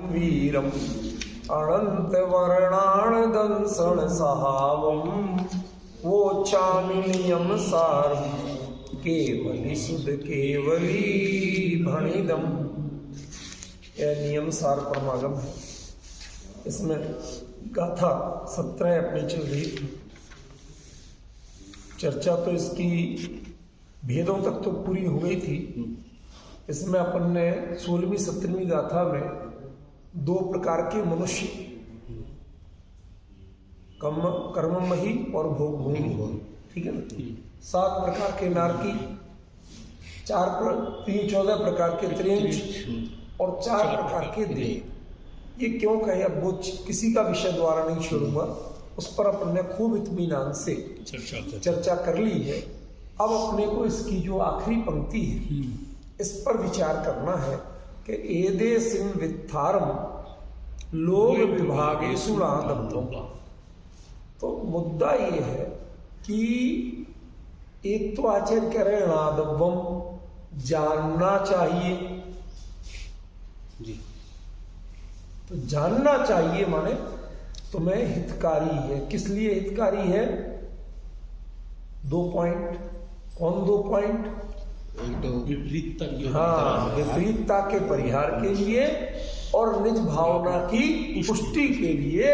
वीरम अनंत वर्णाण दंसण सहावम वोचामिनियम सार केवली सुध केवली भणिदम। यह नियम सार परमागम है। इसमें गाथा 17 अपनी चल रही थी। चर्चा तो इसकी भेदों तक तो पूरी हो गई थी। इसमें अपन ने 16वीं 17वीं गाथा में दो प्रकार के मनुष्य, कर्ममही और भोगभूमि, ठीक है ना, 7 प्रकार के नारकी, 14 प्रकार के त्रियंच और 4 प्रकार के देव। ये क्यों कहे, अब वो किसी का विषय द्वारा नहीं छोड़ूंगा, उस पर अपन ने खूब इत्मीनान से चर्चा कर ली है। अब अपने को इसकी जो आखिरी पंक्ति है इस पर विचार करना है कि एदे सिंह वित्थारम लोग विभागेषु नादब्धम। तो मुद्दा ये है कि एक तो आचार्य कह रहे हैं नादब्बम, जानना चाहिए जी। तो जानना चाहिए माने तुम्हें हितकारी है। किस लिए हितकारी है? 2 पॉइंट। कौन 2 पॉइंट? एक तो विपरीतता, हाँ, विपरीतता के परिहार के लिए और निज भावना की पुष्टि के लिए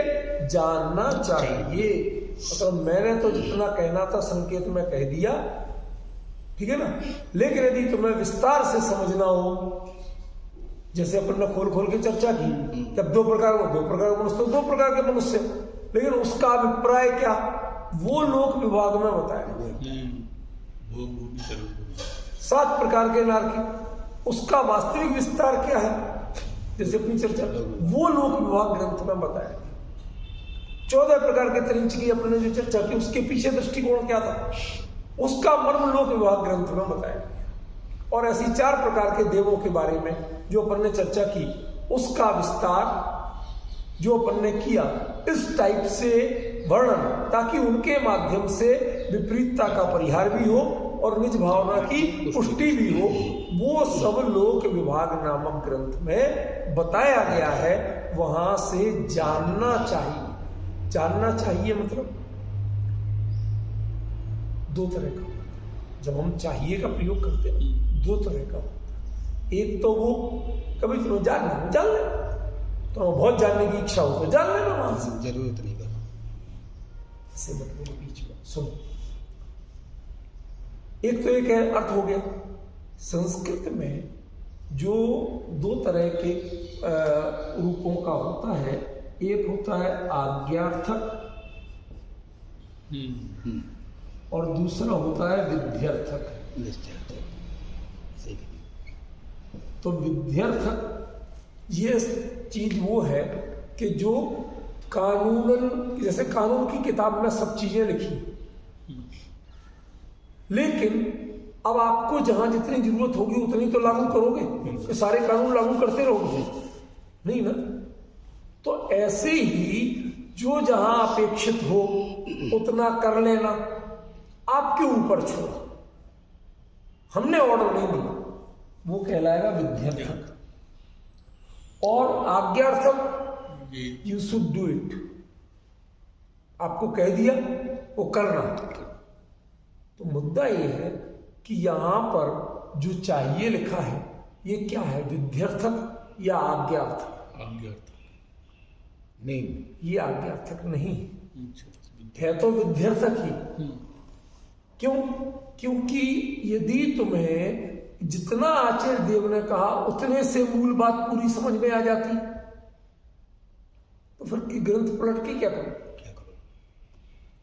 जानना चाहिए। मतलब मैंने तो जितना कहना था संकेत में कह दिया, ठीक है ना। लेकिन यदि तुम्हें विस्तार से समझना हो, जैसे अपन ने खोल खोल के चर्चा की, जब 2 प्रकार के मनुष्य, 2 प्रकार के मनुष्य, लेकिन उसका अभिप्राय क्या, वो लोक विभाग में बताया। 7 प्रकार के नारकी, उसका वास्तविक विस्तार क्या है, जैसे अपनी चर्चा वो लोक विभाग ग्रंथ में बताया। 14 प्रकार के त्रिंच की अपने जो चर्चा की, उसके पीछे दृष्टिकोण क्या था, उसका मर्म लोक विभाग ग्रंथ में बताया। और ऐसी 4 प्रकार के देवों के बारे में जो अपन ने चर्चा की, उसका विस्तार जो अपन ने किया इस टाइप से वर्णन, ताकि उनके माध्यम से विपरीतता का परिहार भी हो और निज भावना की पुष्टि भी हो। वो सब लोक विभाग नामक ग्रंथ में बताया गया है। वहां से जानना चाहिए। जानना चाहिए मतलब 2 तरह का, जब हम चाहिए का प्रयोग करते हैं 2 तरह का। एक तो वो कभी तुम्हें जान ले, तो बहुत जानने की इच्छा हो तो जान लेना, वहां से जरूरत नहीं करना, ऐसे मतलब बीच में सुनो। एक तो एक है अर्थ हो गया। संस्कृत में जो 2 तरह के रूपों का होता है, एक होता है आज्ञार्थक और दूसरा होता है विध्यर्थक। तो विध्यर्थक ये चीज वो है कि जो कानूनन, जैसे कानून की किताब में सब चीजें लिखी, लेकिन अब आपको जहां जितनी जरूरत होगी उतनी तो लागू करोगे, तो सारे कानून लागू करते रहोगे नहीं ना। तो ऐसे ही जो जहां अपेक्षित हो उतना कर लेना आपके ऊपर छोड़ा, हमने ऑर्डर नहीं दिया, वो कहलाएगा विध्यर्थक। और आज्ञार्थक यू शुड डू इट, आपको कह दिया वो करना। तो मुद्दा ये है कि यहां पर जो चाहिए लिखा है ये क्या है, विध्यर्थक या आज्ञार्थक? नहीं, ये आज्ञार्थक नहीं है, तो विध्यर्थक ही। क्यों? क्योंकि यदि तुम्हें जितना आचार्य देव ने कहा उतने से मूल बात पूरी समझ में आ जाती, तो फिर ग्रंथ पलट के क्या करो?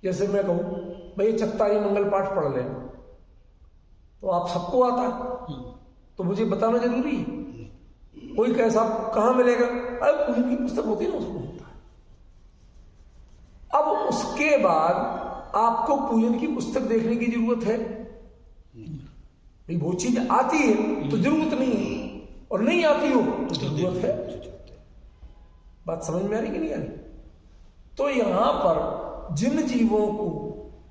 जैसे मैं कहूं भाई चत्तारी मंगल पाठ पढ़ लेना, तो आप सबको आता, तो मुझे बताना जरूरी है? कोई कहे साहब कहां मिलेगा, अरे पूजन की पुस्तक होती है ना, उसको होता है। अब उसके बाद आपको पूजन की पुस्तक देखने की जरूरत है नहीं, वो चीज आती है तो जरूरत नहीं है, और नहीं आती हो तो जरूरत है। बात समझ में आ रही कि नहीं आ रही? तो यहां पर जिन जीवों को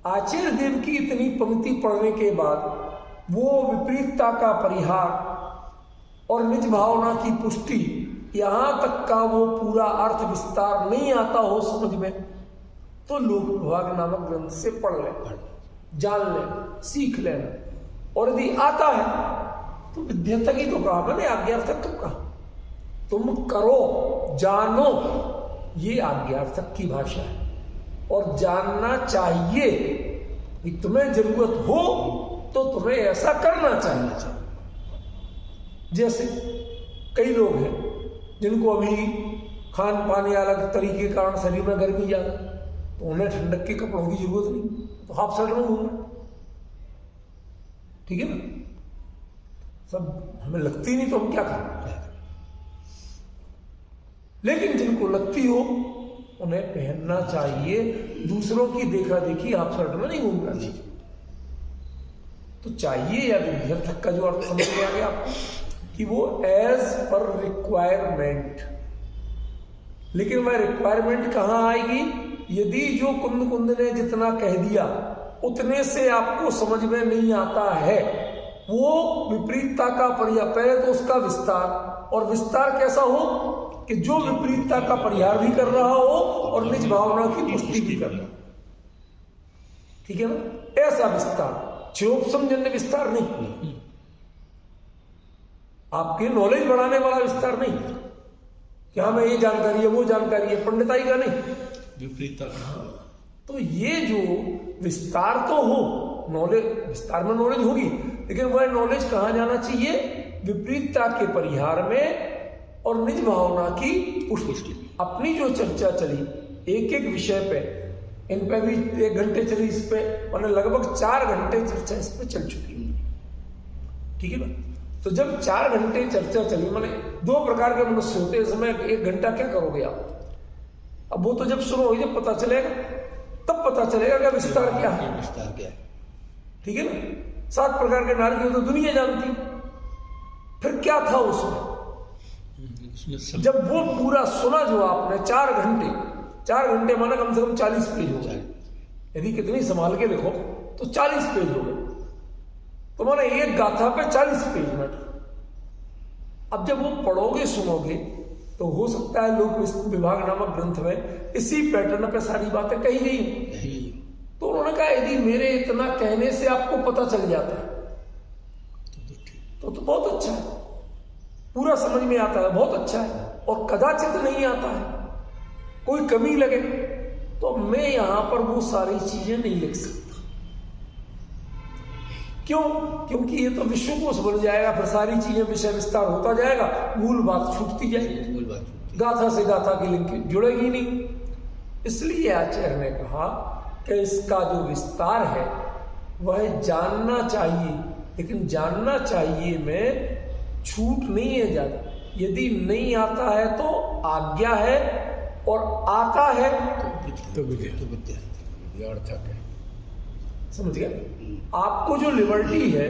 आचार्य देव की इतनी पंक्ति पढ़ने के बाद वो विपरीतता का परिहार और निज भावना की पुष्टि यहां तक का वो पूरा अर्थ विस्तार नहीं आता हो समझ में, तो लोक विभाग नामक ग्रंथ से पढ़ लेना, जान लेना, सीख लेना। और यदि आता है तो विद्यार्थक ही तो कहा मैंने, आज्ञार्थक तो कहा। तुम करो, जानो, ये आज्ञार्थक की भाषा है। और जानना चाहिए, तुम्हें जरूरत हो तो तुम्हें ऐसा करना चाहिए। जैसे कई लोग हैं जिनको अभी खान पान या अलग तरीके के कारण शरीर में गर्मी ज्यादा, तो उन्हें ठंडक के कपड़ों की जरूरत नहीं, तो हाफ शर्ट में घूमना, ठीक है ना। सब हमें लगती नहीं तो हम क्या करें, लेकिन जिनको लगती हो उन्हें पहनना चाहिए। दूसरों की देखा देखी हाफ शर्ट में नहीं घूमना चाहिए। तो चाहिए या विद्यार्थक का जो अर्थ समझ में आ गया आपको कि वो एज पर रिक्वायरमेंट। लेकिन वह रिक्वायरमेंट कहां आएगी? यदि जो कुंद ने जितना कह दिया उतने से आपको समझ में नहीं आता है, वो विपरीतता का परिहार, पहले तो उसका विस्तार, और विस्तार कैसा हो कि जो विपरीतता का परिहार भी कर रहा हो और निज भावना की पुष्टि भी कर रहा हो, ठीक है ना। ऐसा विस्तार, क्षोभसमजन्य विस्तार नहीं, आपकी नॉलेज बढ़ाने वाला विस्तार नहीं कि हाँ मैं ये जानकारी है वो जानकारी है, पंडिताई का नहीं, विपरीतता। तो ये जो विस्तार तो हो, नॉलेज, विस्तार में नॉलेज होगी, लेकिन वह नॉलेज कहां जाना चाहिए? विपरीतता के परिहार में और निज भावना की पुष्टि। अपनी जो चर्चा चली एक एक विषय पे, इन पे भी 1 घंटे चली, इस पे मैंने लगभग 4 घंटे चर्चा इस पे चल चुकी है, ठीक है ना। तो जब 4 घंटे चर्चा चली, मैंने 2 प्रकार के मनुष्य होते हैं, इसमें 1 घंटा क्या करोगे आप? अब वो तो जब सुनो, जब पता चलेगा तब पता चलेगा कि विस्तार क्या है, विस्तार क्या है, ठीक है ना। 7 प्रकार के नारकी हो तो दुनिया जानती, फिर क्या था उसमें? जब वो पूरा सुना जो आपने 4 घंटे माना कम से कम 40 पेज हो गए, यदि कितनी संभाल के लिखो तो 40 पेज हो गए, तो माना एक गाथा पे 40 पेज मिनट। अब जब वो पढ़ोगे सुनोगे तो हो सकता है लोक विभाग नामक ग्रंथ में इसी पैटर्न पे सारी बातें कही गई। तो उन्होंने कहा यदि मेरे इतना कहने से आपको पता चल जाता है तो बहुत अच्छा है, पूरा समझ में आता है, बहुत अच्छा है। और कदाचित नहीं आता है, कोई कमी लगे तो मैं यहां पर वो सारी चीजें नहीं लिख सकता। क्यों? क्योंकि ये तो विश्वकोश बन जाएगा, फिर सारी चीजें विषय विस्तार होता जाएगा, मूल बात छूटती जाएगी, मूल बात गाथा से गाथा की लिंक जुड़ेगी नहीं। इसलिए आचार्य ने कहा कि इसका जो विस्तार है वह जानना चाहिए, लेकिन जानना चाहिए में छूट नहीं है ज्यादा। यदि नहीं आता है तो आज्ञा है, और आता है तो विद्यार्थक है। समझ गए? आपको जो लिबर्टी है,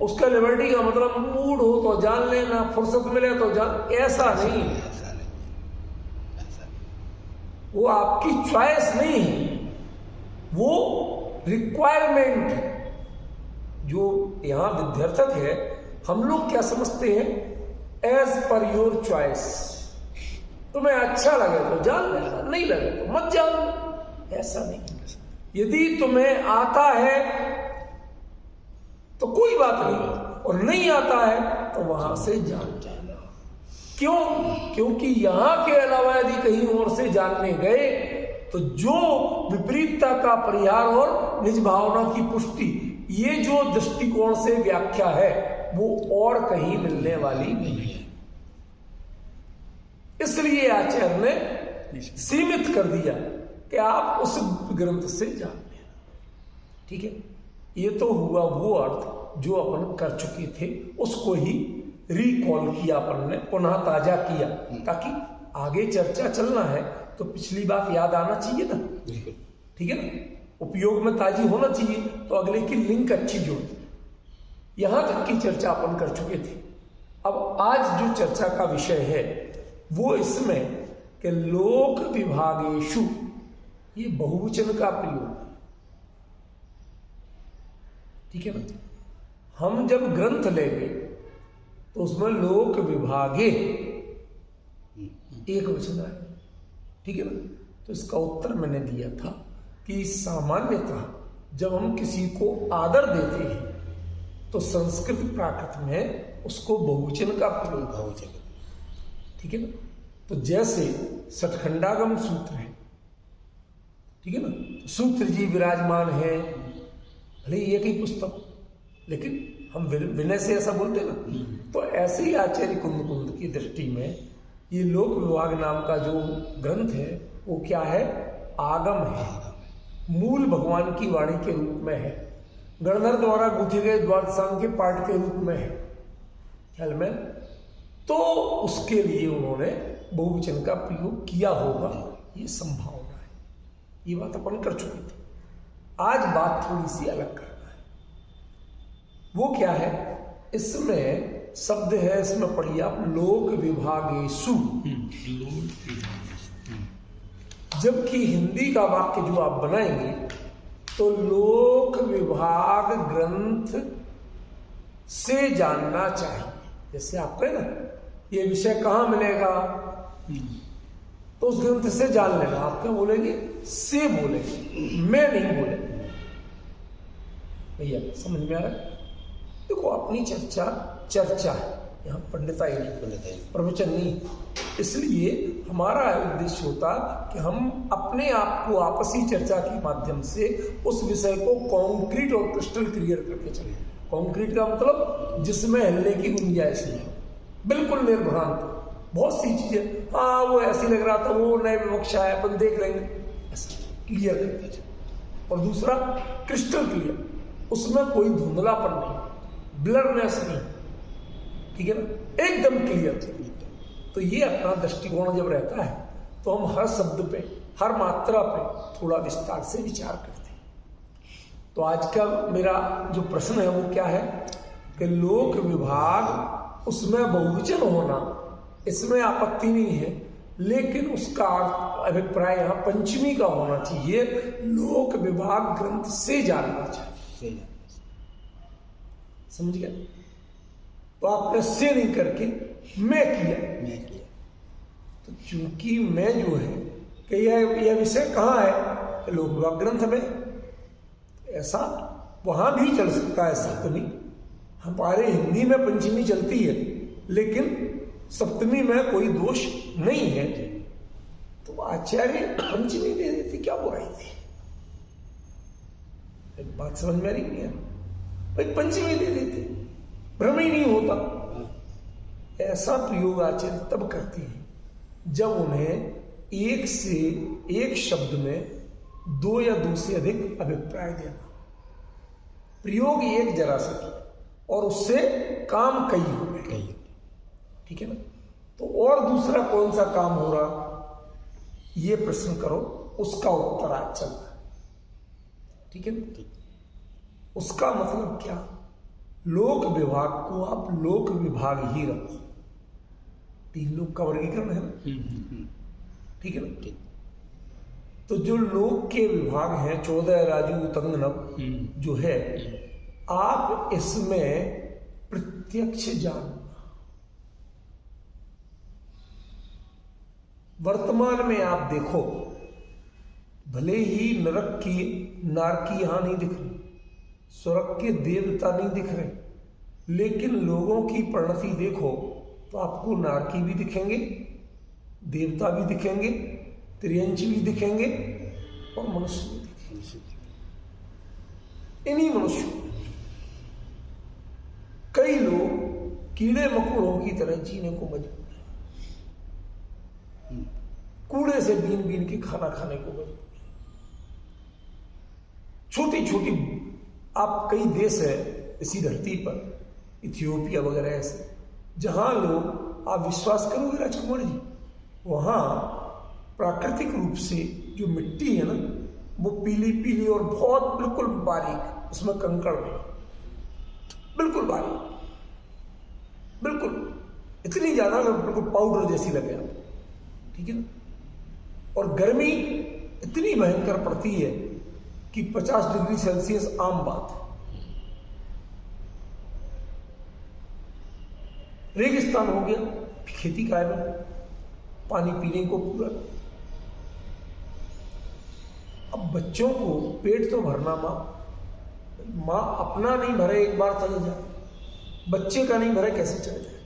उसका लिबर्टी का मतलब मूड हो तो जान लेना, फुर्सत मिले तो जान, ऐसा नहीं है। वो आपकी चॉइस नहीं है, वो रिक्वायरमेंट है। जो यहां विद्यार्थक है, हम लोग क्या समझते हैं? As per your choice. तुम्हें अच्छा लगे तो जान लेना, नहीं लगे तो मत जान। ऐसा नहीं, यदि तुम्हें आता है तो कोई बात नहीं, और नहीं आता है तो वहां से जान जाना। क्यों? क्योंकि यहां के अलावा यदि कहीं और से जानने गए तो जो विपरीतता का परिहार और निज भावना की पुष्टि, ये जो दृष्टिकोण से व्याख्या है वो और कहीं मिलने वाली नहीं है। इसलिए आचार्य ने सीमित कर दिया कि आप उस ग्रंथ से जानते हैं, ठीक है। ये तो हुआ वो अर्थ जो अपन कर चुके थे, उसको ही रिकॉल किया अपन ने, पुनः ताजा किया, ताकि आगे चर्चा चलना है तो पिछली बात याद आना चाहिए ना, ठीक है ना। उपयोग में ताजी होना चाहिए तो अगले की लिंक अच्छी जुड़ती। यहां तक की चर्चा अपन कर चुके थे। अब आज जो चर्चा का विषय है वो इसमें कि लोक विभागेषु, ये बहुवचन का प्रयोग, ठीक है ना। हम जब ग्रंथ लेंगे तो उसमें लोक विभागे एक वचन आए, ठीक है ना। तो इसका उत्तर मैंने दिया था कि सामान्यतः जब हम किसी को आदर देते हैं तो संस्कृत प्राकृत में उसको बहुवचन का प्रयोग बहुवचन, ठीक है ना। तो जैसे सठखंडागम सूत्र है, ठीक है ना, तो सूत्र जी विराजमान है, भले एक ही पुस्तक, लेकिन हम विनय से ऐसा बोलते ना। तो ऐसे ही आचार्य कुंद की दृष्टि में ये लोक विभाग नाम का जो ग्रंथ है वो क्या है, आगम है, मूल भगवान की वाणी के रूप में है, गणधर द्वारा गूंथे गए द्वादशांग के पाठ के रूप में है, ख्याल में। तो उसके लिए उन्होंने बहुवचन का प्रयोग किया होगा, ये संभावना है। ये बात अपन कर चुके थे। आज बात थोड़ी सी अलग करना है। वो क्या है, इसमें शब्द है, इसमें पढ़िए आप, लोक विभागेषु। जबकि हिंदी का वाक्य जो आप बनाएंगे तो लोक विभाग ग्रंथ से जानना चाहिए। जैसे आप कहें ना ये विषय कहाँ मिलेगा, तो उस ग्रंथ से जान लेना। आप क्या बोलेंगे, से बोलेंगे, मैं नहीं बोलेंगे। भैया समझ में आ रहा है। देखो अपनी चर्चा है, यहाँ पंडिताई प्रवचन नहीं, इसलिए हमारा उद्देश्य होता कि हम अपने आप को आपसी चर्चा के माध्यम से उस विषय को कॉन्क्रीट और क्रिस्टल क्लियर करके चले। कॉन्क्रीट का मतलब जिसमें हिलने की गुंजाइश नहीं, बिल्कुल निर्भ्रांत। बहुत सी चीजें, हाँ वो ऐसी लग रहा था, वो नए विवक्षा है, अपन देख लेंगे, ऐसा क्लियर करके चले। और दूसरा क्रिस्टल क्लियर, उसमें कोई धुंधलापन नहीं, ब्लरनेस नहीं, ठीक है ना, एकदम क्लियर। तो ये अपना दृष्टिकोण जब रहता है तो हम हर शब्द पे, हर मात्रा पे थोड़ा विस्तार से विचार करते हैं। तो आज का मेरा जो प्रश्न है वो क्या है कि लोक विभाग, उसमें बहुवचन होना, इसमें आपत्ति नहीं है, लेकिन उसका अभिप्राय यहाँ पंचमी का होना चाहिए, लोक विभाग ग्रंथ से जानना चाहिए। समझ गया। तो आपने से नहीं करके मैं किया। तो चूंकि मैं जो है कि यह विषय कहाँ है, लोक विभाग ग्रंथ में, ऐसा वहां भी चल सकता है सप्तमी। हमारे हिंदी में पंचमी चलती है, लेकिन सप्तमी में कोई दोष नहीं है। तो आचार्य पंचमी दे देते, क्या बुराई थी। एक बात समझ में आ रही नहीं है भाई, पंचमी दे देते, भ्रम ही नहीं होता। ऐसा प्रयोग आचार्य तब करते हैं जब उन्हें एक से एक शब्द में दो या दो से अधिक अभिप्राय देना। प्रयोग एक जरा सा किया और उससे काम कई हो गए, ठीक है ना। तो और दूसरा कौन सा काम हो रहा, ये प्रश्न करो, उसका उत्तर आज चल रहा है, ठीक है ना। उसका मतलब क्या, लोक विभाग को आप लोक विभाग ही रखो। तीन लोक का वर्गीकरण है ना, ठीक है ना। तो जो लोक के विभाग हैं 14 राजू तंग नव जो है, आप इसमें प्रत्यक्ष जानना। वर्तमान में आप देखो, भले ही नरक की नारकी यहां नहीं दिख रही, स्वर्ग के देवता नहीं दिख रहे, लेकिन लोगों की परिणति देखो तो आपको नारकी भी दिखेंगे, देवता भी दिखेंगे, त्रियंच भी दिखेंगे और मनुष्य भी दिखेंगे। इन्हीं मनुष्यों कई लोग कीड़े मकोड़ों की तरह जीने को मजबूर हैं, कूड़े से बीन बीन के खाना खाने को मजबूर हैं। छोटी छोटी, आप कई देश है इसी धरती पर, इथियोपिया वगैरह ऐसे, जहां लोग, आप विश्वास करोगे राजकुमार जी, वहां प्राकृतिक रूप से जो मिट्टी है ना, वो पीली पीली और बहुत बिल्कुल बारीक, उसमें कंकड़ नहीं, बिल्कुल बारीक, बिल्कुल इतनी ज्यादा बिल्कुल पाउडर जैसी लगे आप, ठीक है ना। और गर्मी इतनी भयंकर पड़ती है कि 50 डिग्री सेल्सियस आम बात है। रेगिस्तान हो गया, खेती कायम, पानी पीने को पूरा। अब बच्चों को पेट तो भरना माँ अपना नहीं भरे एक बार चले जाए, बच्चे का नहीं भरे कैसे चले जाए।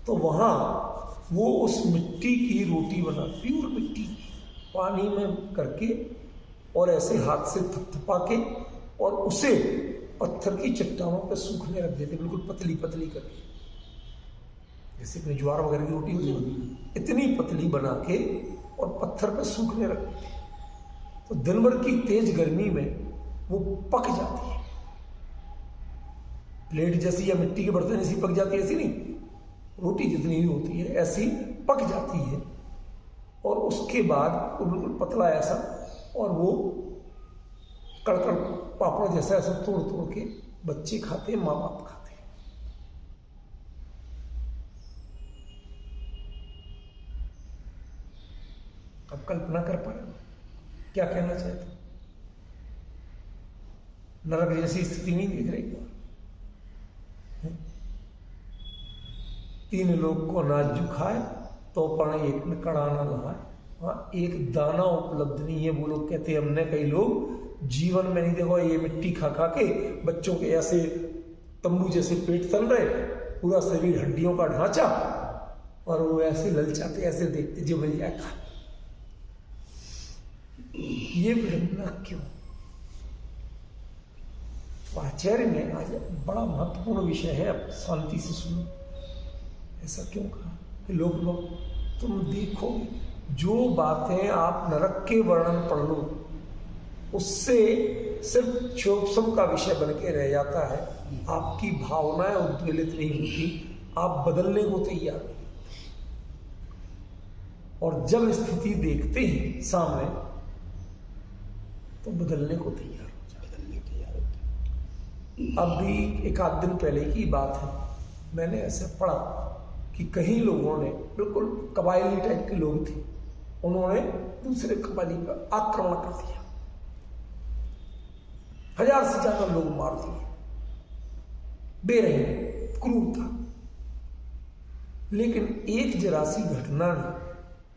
तो वहां वो उस मिट्टी की रोटी बना, प्योर मिट्टी पानी में करके और ऐसे हाथ से थपथपा के और उसे पत्थर की चट्टानों पर सूखने रख देते, बिल्कुल पतली पतली करके, जैसे अपने ज्वार वगैरह की रोटी होती है, इतनी पतली बना के और पत्थर पर सूखने रख देते। तो दिन भर की तेज गर्मी में वो पक जाती है, प्लेट जैसी या मिट्टी के बर्तन जैसी पक जाती है, ऐसी नहीं, रोटी जितनी ही होती है ऐसी पक जाती है। और उसके बाद वो बिल्कुल पतला ऐसा, और वो कड़कड़ पापड़ जैसा ऐसा तोड़ तोड़ के बच्चे खाते, माँ बाप खाते। अब कल्पना कर पा रहे हो क्या कहना चाहते? नरक जैसी स्थिति नहीं देख रही क्या? 3 लोग को अनाज जो खाए तो पण एक में कड़ा ना नहाए, वहाँ एक दाना उपलब्ध नहीं है। वो लोग कहते हैं हमने, कई लोग जीवन में नहीं देखो, ये मिट्टी खा खा के बच्चों के ऐसे तंबू जैसे पेट तल रहे, पूरा शरीर हड्डियों का ढांचा, और वो ऐसे ललचाते, ऐसे देखते जो भैया खा। ये विडंबना क्यों? आचार्य ने आज बड़ा महत्वपूर्ण विषय है, अब शांति से सुनो। ऐसा क्यों कहा कि लोग तुम देखो, जो बातें आप नरक के वर्णन पढ़ लो उससे सिर्फ क्षोभसम का विषय बन के रह जाता है, आपकी भावनाएं उद्वेलित नहीं होती, आप बदलने को तैयार नहीं। और जब स्थिति देखते हैं सामने तो बदलने को तैयार होते। अभी 1 आध दिन पहले की बात है, मैंने ऐसे पढ़ा कि कहीं लोगों ने, बिल्कुल कबायली टाइप के लोग थे, उन्होंने दूसरे कबायली पर आक्रमण कर दिया, 1000 से ज्यादा लोग मार दिए, बेरहमी क्रूरता। लेकिन एक जरा सी घटना ने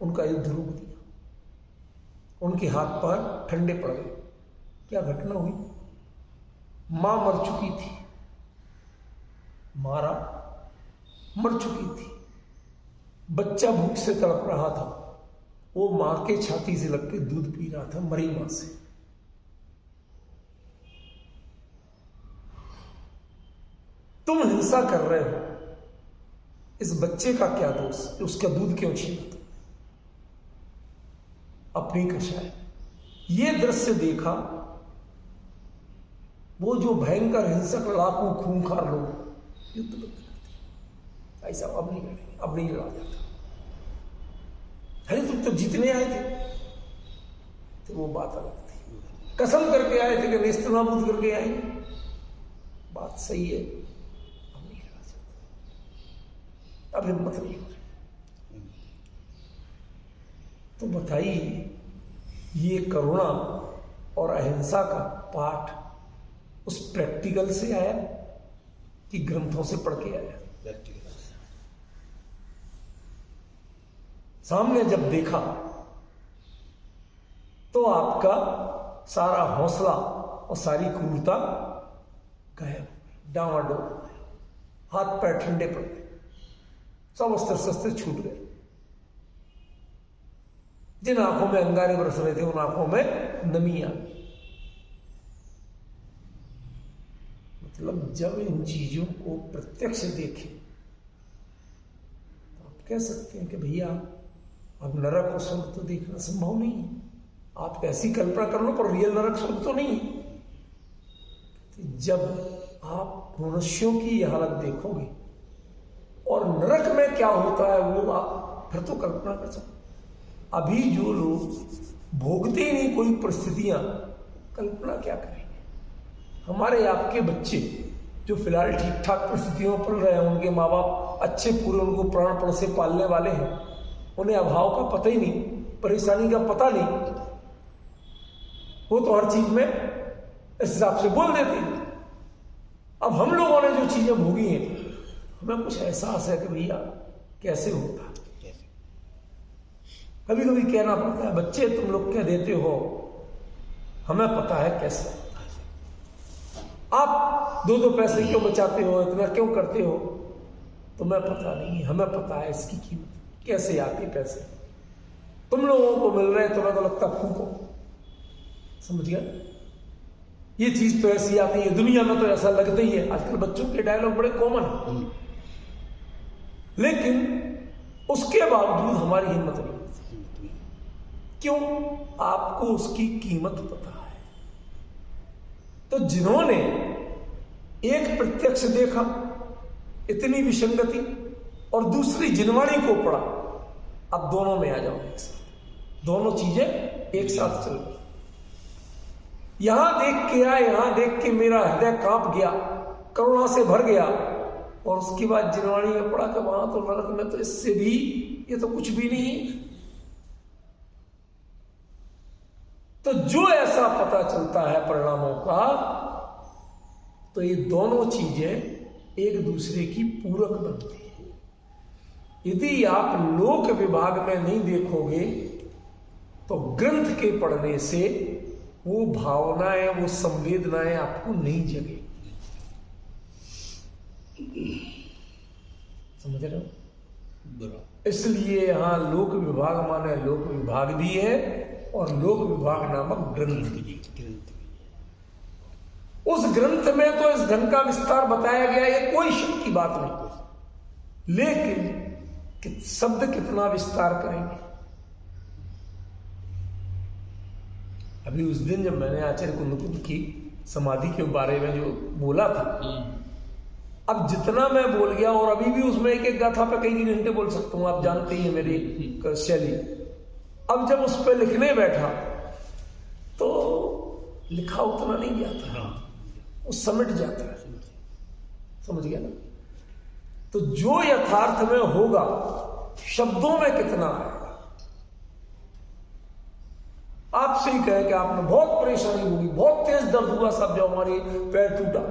उनका युद्ध रोक दिया, उनके हाथ पैर ठंडे पड़ गए। क्या घटना हुई? मां मर चुकी थी, मारा मर चुकी थी, बच्चा भूख से तड़प रहा था, वो मां के छाती से लग के दूध पी रहा था, मरी मां से। तुम हिंसा कर रहे हो, इस बच्चे का क्या दोष? उसका दूध क्यों छीना? अपनी कषाय। ये दृश्य देखा, वो जो भयंकर हिंसक लाखों खूंखार लोग युद्ध बंद कर दिया, भाई साहब अब नहीं लड़ेंगे, अब नहीं लड़ा जाता। अरे तुम तो जीतने आए थे, तो वो बात अलग थी। कसम करके आए थे कि नेस्तनाबूद करके आएंगे, बात सही है, अब नहीं लड़ा जाता, अब हिम्मत नहीं हो रही। तो बताइए, ये करुणा और अहिंसा का पाठ उस प्रैक्टिकल से आया कि ग्रंथों से पढ़ के आया? प्रैक्टिकल। सामने जब देखा तो आपका सारा हौसला और सारी क्रूरता गायब, डावाडोल हो गए, हाथ पैर ठंडे पड़ गए, सब अस्त्र शस्त्र छूट गए। जिन आंखों में अंगारे बरस रहे थे उन आंखों में नमी आ गई। मतलब जब इन चीजों को प्रत्यक्ष देखें तो आप कह सकते हैं कि भैया अब नरक और स्वर्ग तो देखना संभव नहीं है। आप ऐसी कल्पना कर लो, पर रियल नरक स्वर्ग तो नहीं है। तो जब आप मनुष्यों की यह हालत देखोगे और नरक में क्या होता है वो आप फिर तो कल्पना कर सकते। अभी जो लोग भोगते ही नहीं कोई परिस्थितियां, कल्पना क्या करेंगे? हमारे आपके बच्चे जो फिलहाल ठीक ठाक परिस्थितियों में पल रहे हैं, उनके माँ बाप अच्छे पूरे उनको प्राणपण से पालने वाले हैं, उन्हें अभाव का पता ही नहीं, परेशानी का पता नहीं, वो तो हर चीज में इस हिसाब से बोल देते हैं। अब हम लोगों ने जो चीजें भोगी हैं, हमें कुछ एहसास है कि भैया कैसे होता है। कभी कभी कहना पड़ता है, बच्चे तुम लोग कह देते हो हमें पता है कैसे, आप 2-2 पैसे क्यों बचाते हो, इतना क्यों करते हो, तुम्हें पता नहीं, हमें पता है इसकी कीमत कैसे आती पैसे, तुम लोगों को मिल रहे तुम्हें तो लगता फूको। समझ गया? ये चीज तो ऐसी आती है, दुनिया में तो ऐसा लगता ही है। आजकल बच्चों के डायलॉग बड़े कॉमन है, लेकिन उसके बावजूद हमारी हिम्मत नहीं होती। क्यों? आपको उसकी कीमत पता है। तो जिन्होंने एक प्रत्यक्ष देखा इतनी विसंगति और दूसरी जिनवाणी को पढ़ा, अब दोनों में आ जाओ एक साथ, दोनों चीजें एक साथ चल रही। यहां देख के आया, यहां देख के मेरा हृदय कांप गया, करुणा से भर गया, और उसके बाद जिनवाणी में पढ़ा कि वहां तो नरक में तो इससे भी, ये तो कुछ भी नहीं है। तो जो ऐसा पता चलता है परिणामों का, तो ये दोनों चीजें एक दूसरे की पूरक बनती है। यदि आप लोक विभाग में नहीं देखोगे तो ग्रंथ के पढ़ने से वो भावनाएं, वो संवेदनाएं आपको नहीं जगे। समझ रहे हो? इसलिए यहां लोक विभाग माने लोक विभाग भी है और लोक विभाग नामक ग्रंथ भी। उस ग्रंथ में तो इस ढंग का विस्तार बताया गया, ये कोई शक की बात नहीं, लेकिन शब्द कितना विस्तार करेंगे। अभी उस दिन जब मैंने आचार्य कुंदकुंद की समाधि के बारे में जो बोला था, अब जितना मैं बोल गया, और अभी भी उसमें एक गाथा पे कई घंटे बोल सकता हूं, आप जानते ही है मेरी शैली। अब जब उस पर लिखने बैठा तो लिखा उतना नहीं जाता, वो समेट जाता है। समझ गया ना? तो जो यथार्थ में होगा शब्दों में कितना आएगा। आपसे ही कहे कि आपने बहुत परेशानी होगी, बहुत तेज दर्द हुआ साहब, जब हमारी पैर टूटा,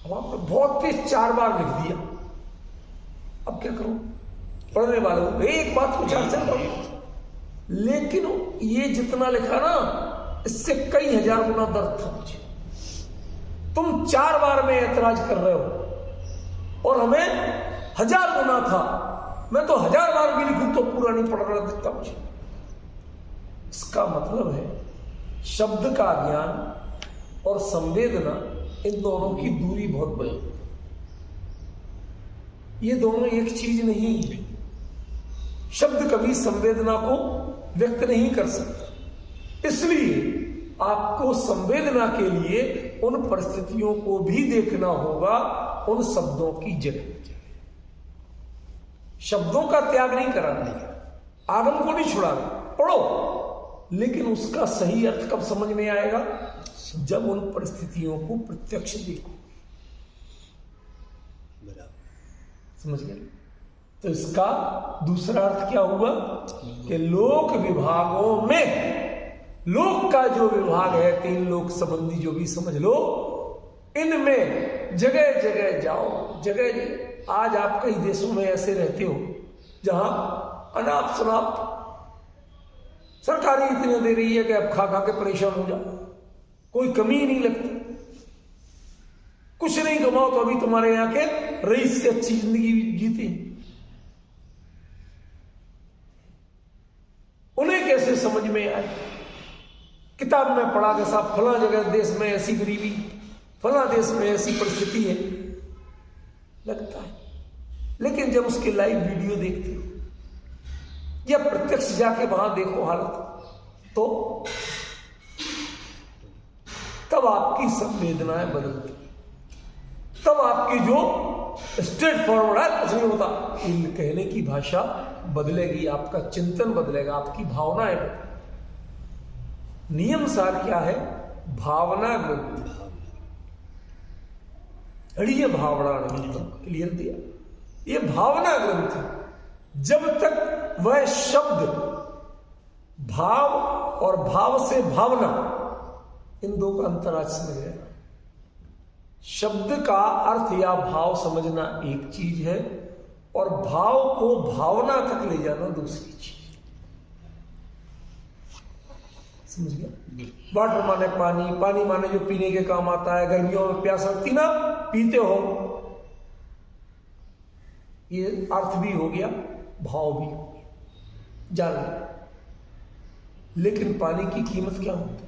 अब आपने बहुत तेज 4 बार लिख दिया, अब क्या करूं? पढ़ने वालों को एक बात को 4 से पढ़ो, लेकिन ये जितना लिखा ना, इससे कई हजार गुना दर्द था मुझे। तुम 4 बार में ऐतराज कर रहे हो और हमें 1000 गुना था। मैं तो 1000 बार भी लिखूं तो पूरा नहीं पढ़ रहा दिखता मुझे। इसका मतलब है शब्द का ज्ञान और संवेदना, इन दोनों की दूरी बहुत बड़ी। ये दोनों एक चीज नहीं है। शब्द कभी संवेदना को व्यक्त नहीं कर सकता, इसलिए आपको संवेदना के लिए उन परिस्थितियों को भी देखना होगा, उन शब्दों की जगह। शब्दों का त्याग नहीं कराना, आगम को नहीं छुड़ाना, पढ़ो, लेकिन उसका सही अर्थ कब समझ में आएगा? जब उन परिस्थितियों को प्रत्यक्ष देखो। समझ गए? तो इसका दूसरा अर्थ क्या हुआ कि लोक विभागों में, लोक का जो विभाग है, 3 लोक संबंधी जो भी समझ लो, इनमें जगह जगह जाओ। जगह, आज आप कई देशों में ऐसे रहते हो जहां अनाप शनाप सरकारी इतने दे रही है कि आप खा खा के परेशान हो जाओ, कोई कमी ही नहीं लगती। कुछ नहीं कमाओ तो अभी तुम्हारे यहां के रईस से अच्छी जिंदगी जीती। उन्हें कैसे समझ में आए? किताब में पढ़ा कि साहब फला जगह देश में ऐसी गरीबी, फला देश में ऐसी परिस्थिति है, लगता है। लेकिन जब उसके लाइव वीडियो देखते हो या प्रत्यक्ष जाके वहां देखो हालत, तो तब आपकी संवेदनाएं बदलती, तब आपकी जो स्ट्रेट फॉरवर्ड है कुछ नहीं होता, इन कहने की भाषा बदलेगी, आपका चिंतन बदलेगा, आपकी भावनाएं बदलेगी। नियम सार क्या है? भावना ग्रंथ। अड़िए भावना क्लियर दिया, ये भावना ग्रंथ है। जब तक वह शब्द भाव और भाव से भावना, इन दो का अंतर आज समझ लेना। शब्द का अर्थ या भाव समझना एक चीज है और भाव को भावना तक ले जाना दूसरी चीज। समझ गया? वाटर माने पानी, पानी माने जो पीने के काम आता है, गर्मियों में प्यास लगती ना, पीते हो, ये अर्थ भी हो गया, भाव भी हो गया, जान लिया। लेकिन पानी की कीमत क्या होती है?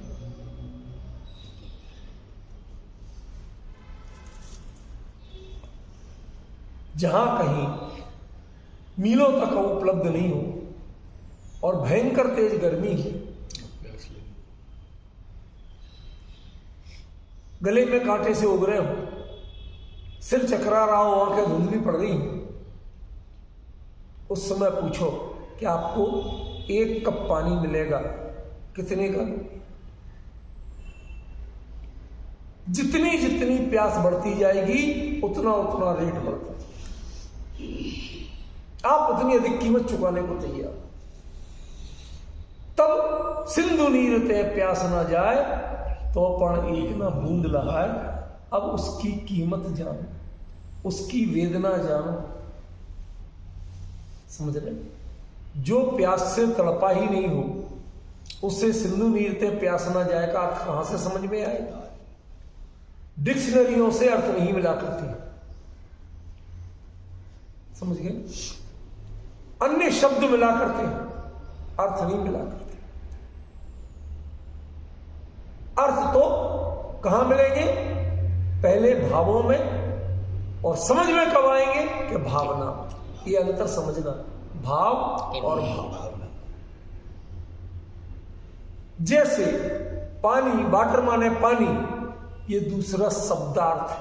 जहां कहीं मीलों तक उपलब्ध नहीं हो और भयंकर तेज गर्मी है, गले में कांटे से उग रहे हो, सिर चकरा रहा हो, आंखें धुंधली पड़ रही हो, उस समय पूछो कि आपको 1 कप पानी मिलेगा कितने का? जितनी जितनी प्यास बढ़ती जाएगी उतना उतना रेट बढ़ता है, आप उतनी अधिक कीमत चुकाने को तैयार। तब सिंधु नीर ते प्यास ना जाए तो पण एक ना बूंद लहाए। अब उसकी कीमत जानो, उसकी वेदना जानो। समझ रहे? जो प्यास से तड़पा ही नहीं हो उससे सिंधु नीर ते प्यास ना जाए का अर्थ कहां से समझ में आएगा? डिक्शनरियों से अर्थ नहीं मिला करती, समझ गए? अन्य शब्द मिला करते हैं, अर्थ नहीं मिला करते। अर्थ तो कहां मिलेंगे? पहले भावों में, और समझ में कब आएंगे? कि भावना। ये अंतर समझना, भाव और भावना। जैसे पानी, वाटर माने पानी, ये दूसरा शब्दार्थ है।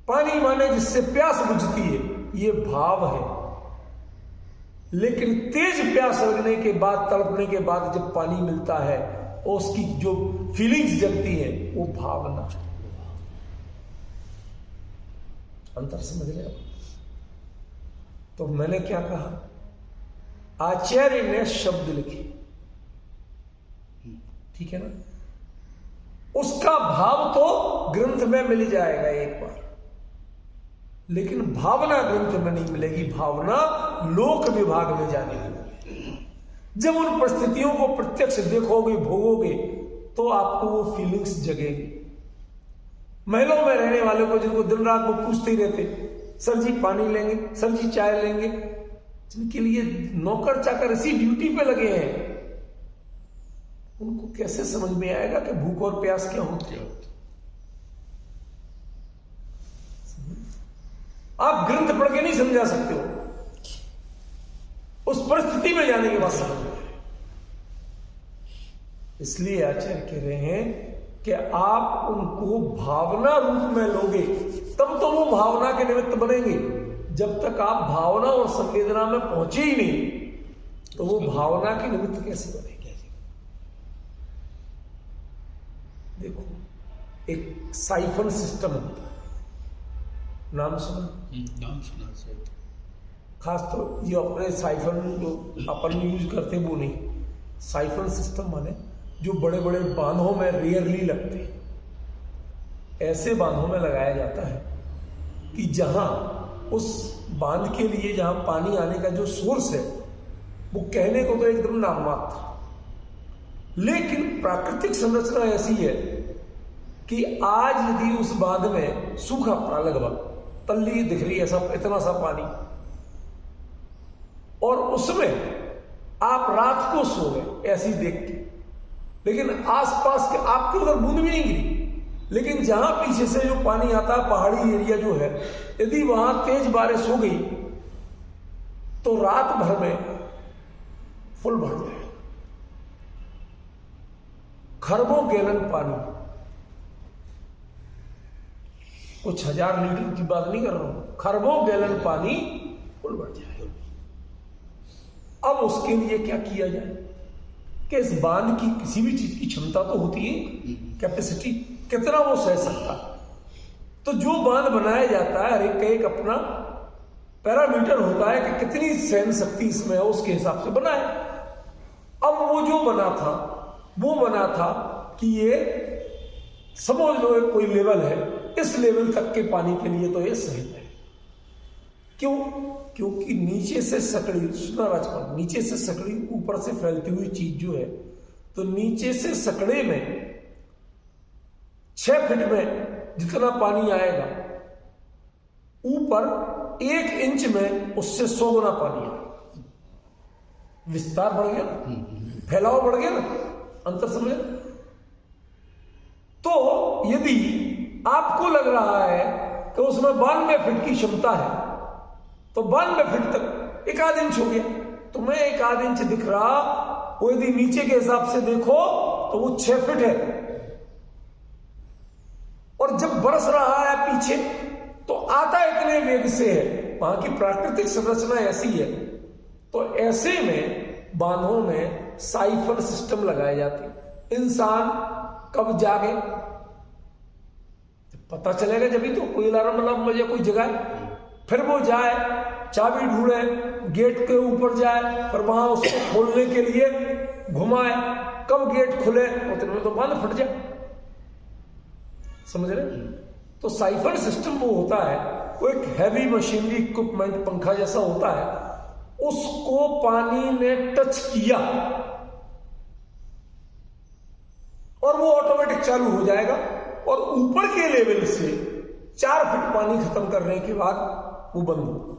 पानी माने जिससे प्यास बुझती है, ये भाव है। लेकिन तेज प्यास लगने के बाद, तड़पने के बाद जब पानी मिलता है और उसकी जो फीलिंग्स जगती है, वो भावना। अंतर समझ रहे हो? तो मैंने क्या कहा? आचार्य ने शब्द लिखे, ठीक है ना? उसका भाव तो ग्रंथ में मिल जाएगा एक बार, लेकिन भावना ग्रंथ में नहीं मिलेगी। भावना लोक विभाग में जाने लगेगी। जब उन परिस्थितियों को प्रत्यक्ष देखोगे, भोगोगे, तो आपको वो फीलिंग्स जगेगी। महलों में रहने वाले को, जिनको दिन रात वो पूछते ही रहते, सर जी पानी लेंगे, सर जी चाय लेंगे, जिनके लिए नौकर चाकर इसी ड्यूटी पे लगे हैं, उनको कैसे समझ में आएगा कि भूख और प्यास क्या होती है? आप ग्रंथ पढ़ के नहीं समझा सकते हो, उस परिस्थिति में जाने के बाद समझ में। इसलिए आचार्य कह रहे हैं कि आप उनको भावना रूप में लोगे, तब तो वो भावना के निमित्त बनेंगे। जब तक आप भावना और संवेदना में पहुंचे ही नहीं, तो वो भावना के निमित्त कैसे बनेंगे? देखो, एक साइफन सिस्टम होता है, नाम सुना? नाम सुना सर। खास तो ये अपने साइफन जो अपन यूज करते वो नहीं, साइफन सिस्टम माने जो बड़े बड़े बांधों में रेयरली लगते हैं, ऐसे बांधों में लगाया जाता है कि जहां उस बांध के लिए जहां पानी आने का जो सोर्स है, वो कहने को तो एकदम नाममात्र, लेकिन प्राकृतिक संरचना ऐसी है कि आज यदि उस बांध में सूखा पड़ा, लगभग तल्ली दिख रही है, ऐसा इतना सा पानी, और उसमें आप रात को सो गए ऐसी देख के, लेकिन आसपास के आपके उधर बूंद भी नहीं गिरी, लेकिन जहां पीछे से जो पानी आता है, पहाड़ी एरिया जो है, यदि वहां तेज बारिश हो गई तो रात भर में फुल भर जाएगा। खरबों गैलन पानी, कुछ 1000 लीटर की बात नहीं कर रहा हूं, खरबों गैलन पानी फुल भर जाएगा। अब उसके लिए क्या किया जाए कि इस बांध की किसी भी चीज की क्षमता तो होती है, कैपेसिटी, कितना वो सह सकता। तो जो बांध बनाया जाता है, हर एक का एक अपना पैरामीटर होता है कि कितनी सहन शक्ति इसमें है, उसके हिसाब से बना है। अब वो जो बना था, वो बना था कि ये समझ लो कोई लेवल है, इस लेवल तक के पानी के लिए तो ये सही है। क्यों? क्योंकि नीचे से सकड़ी, सुना राजकुमार, नीचे से सकड़ी ऊपर से फैलती हुई चीज जो है, तो नीचे से सकड़े में 6 फीट में जितना पानी आएगा, ऊपर 1 इंच में उससे 100 गुना पानी आएगा। विस्तार बढ़ गया ना, फैलाव बढ़ गया ना, अंतर समझे? तो यदि आपको लग रहा है कि उसमें 92 फीट की क्षमता है, तो 92 फीट तक 1 इंच हो गया, तो मैं 1 इंच दिख रहा, वो यदि नीचे के हिसाब से देखो तो वो 6 फीट है। और जब बरस रहा है पीछे तो आता इतने वेग से है, वहां की प्राकृतिक संरचना ऐसी है। तो ऐसे में बांधों में साइफन सिस्टम लगाए जाते। इंसान कब जागे? पता चलेगा जब ही तो, कोई अलार्म अलार्म बजे, कोई जगाए, फिर वो जाए, चाबी ढूंढे, गेट के ऊपर जाए, फिर वहां उसको खोलने के लिए घुमाए, कब गेट खुले उतने में तो बंद फट जाए। समझ रहे? तो साइफन सिस्टम वो होता है, वो एक हैवी मशीनरी इक्विपमेंट, पंखा जैसा होता है, उसको पानी ने टच किया और वो ऑटोमेटिक चालू हो जाएगा। और ऊपर के लेवल से 4 फीट पानी खत्म करने के बाद वो बंद होगा।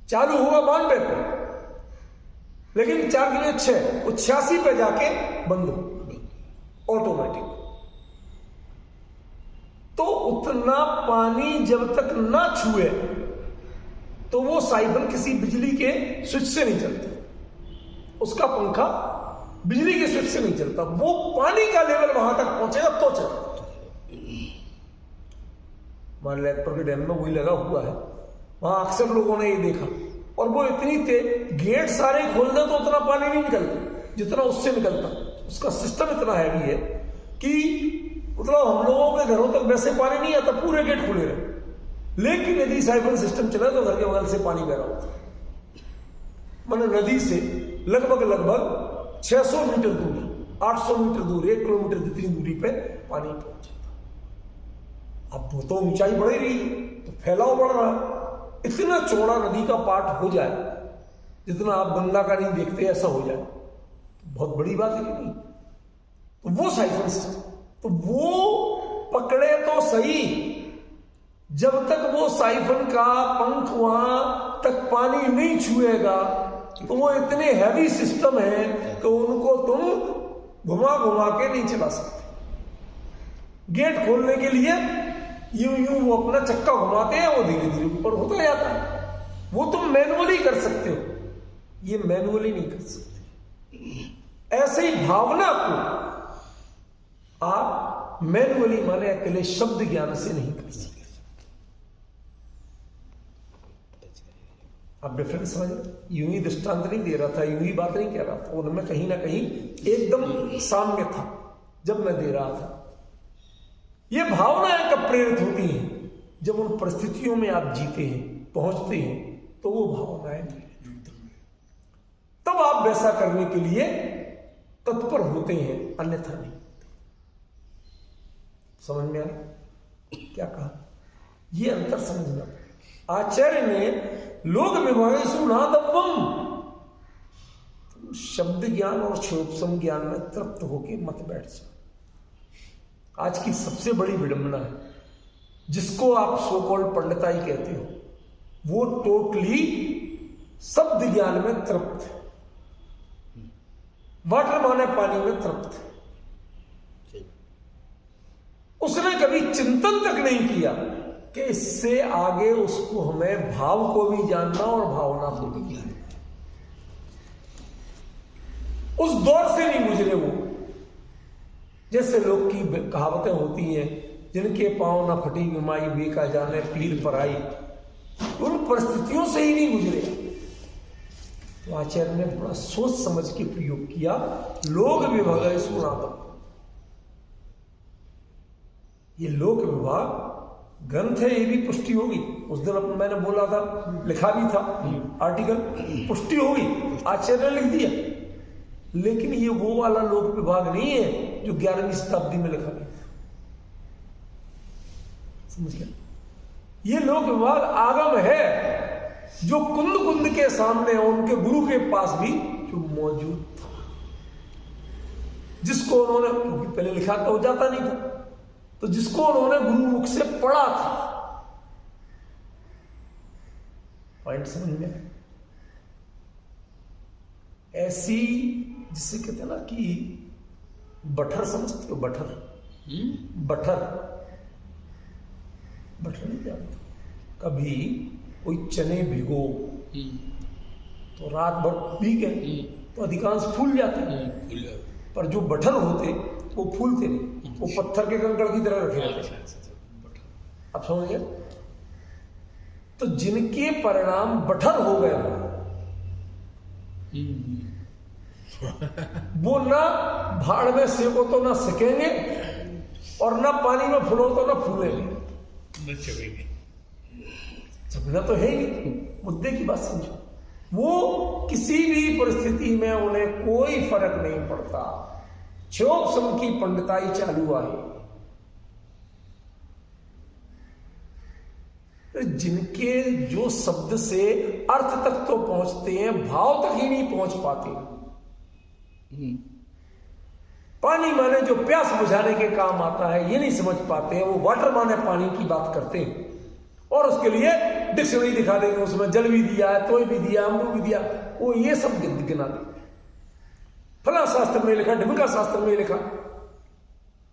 चालू होगा 92 पे, लेकिन 4 के लिए 6, वो 86 पे जाके बंद हो ऑटोमेटिक। तो उतना पानी जब तक ना छुए तो वो साइफन किसी बिजली के स्विच से नहीं चलता, उसका पंखा बिजली के स्विच से नहीं चलता, वो पानी का लेवल वहां तक पहुंचेगा तो चलेगा। मान लखनऊ के डैम में वही लगा हुआ है, वहां अक्सर लोगों ने ये देखा। और वो इतनी तेज, गेट सारे खोल दे तो उतना पानी नहीं निकलता जितना उससे निकलता। उसका सिस्टम इतना हैवी है कि मतलब हम लोगों के घरों तक वैसे पानी नहीं आता, पूरे गेट खुले रहे। लेकिन यदि साइफन सिस्टम चला तो घर के बगल से पानी बह रहा होता, माने नदी से लगभग 600 मीटर दूर, 800 मीटर दूर, 1 किलोमीटर जितनी दूरी पे पानी पहुंच जाता। अब वो तो ऊंचाई बढ़ रही है तो फैलाव बढ़ रहा है। इतना चौड़ा नदी का पार्ट हो जाए, जितना आप गंगा का नहीं देखते ऐसा हो जाए, तो बहुत बड़ी बात है कि नहीं? तो वो साइफन सिस्टम, तो वो पकड़े तो सही, जब तक वो साइफन का पंख वहां तक पानी नहीं छुएगा तो वो इतने हैवी सिस्टम है कि उनको तुम घुमा घुमा के नहीं चला सकते। गेट खोलने के लिए यूं वो अपना चक्का घुमाते हैं, वो धीरे धीरे ऊपर होता जाता है। वो तुम मैनुअली कर सकते हो, ये मैनुअली नहीं कर सकते। ऐसे ही भावना को आप मैनुअली, माने अकेले शब्द ज्ञान से नहीं कर सकते। आप डिफरेंस समझ, यूं ही दृष्टांत नहीं दे रहा था, यूं ही बात नहीं कह रहा था, उनमें कहीं ना कहीं एकदम साम्य था जब मैं दे रहा था। ये भावनाएं कब प्रेरित होती हैं? जब उन परिस्थितियों में आप जीते हैं, पहुंचते हैं, तो वो भावनाएं तब आप वैसा करने के लिए तत्पर होते हैं, अन्यथा नहीं। समझ में आया क्या कहा? ये अंतर समझना। आचार्य ने लोक विभागेषु नादव्यम, शब्द ज्ञान और क्षोभसम ज्ञान में तृप्त होके मत बैठ जाओ। आज की सबसे बड़ी विडंबना है, जिसको आप सो कॉल्ड पंडिताई कहते हो, वो टोटली शब्द ज्ञान में तृप्त है। वाटर माने पानी में तृप्त है। उसने कभी चिंतन तक नहीं किया कि इससे आगे उसको, हमें भाव को भी जानना और भावना को भी जानना। उस दौर से नहीं गुजरे वो। जैसे लोग की कहावतें होती हैं, जिनके पांव ना फटी बिमाई बेका जाने पीर पर आई, उन परिस्थितियों से ही नहीं गुजरे। तो आचार्य ने बड़ा सोच समझ के प्रयोग किया, लोक विभागेषु नादव्यम। ये लोक विभाग ग्रंथ है, ये भी पुष्टि होगी। उस दिन मैंने बोला था, लिखा भी था आर्टिकल, पुष्टि होगी, आचार्य ने लिख दिया। लेकिन ये वो वाला लोक विभाग नहीं है जो 11वीं शताब्दी में लिखा गया। समझ गया? ये लोक विभाग आगम है जो कुंद कुंद के सामने उनके गुरु के पास भी जो मौजूद था, जिसको उन्होंने, क्योंकि पहले लिखा तो जाता नहीं था, तो जिसको उन्होंने गुरुमुख से पढ़ा था। पॉइंट समझ में? ऐसी, जिसे कहते हैं ना कि बटर, समझते हो बटर? बटर नहीं जानते? कभी कोई चने भिगो तो रात भर भीगे तो अधिकांश फूल जाते हैं, पर जो बटर होते वो फूलते नहीं, वो पत्थर के कंकड़ की तरह रखे रहते। अब समझ गए? तो जिनके परिणाम बटर हो गए वो ना भाड़ में सेको तो ना सकेंगे, और ना पानी में फूलो तो ना फूलेंगे, समझना तो है ही। मुद्दे की बात समझो। वो किसी भी परिस्थिति में उन्हें कोई फर्क नहीं पड़ता, क्षोभ सम की पंडिताई चालू आई। जिनके जो शब्द से अर्थ तक तो पहुंचते हैं, भाव तक ही नहीं पहुंच पाते। पानी माने जो प्यास बुझाने के काम आता है ये नहीं समझ पाते हैं, वो वाटर माने पानी की बात करते हैं, और उसके लिए डिक्शनरी दिखा देंगे, उसमें जल भी दिया है, तोय भी दिया, अम्बू भी दिया, वो ये सब गिना देंगे। फला शास्त्र में लिखा, ढिमका शास्त्र में लिखा।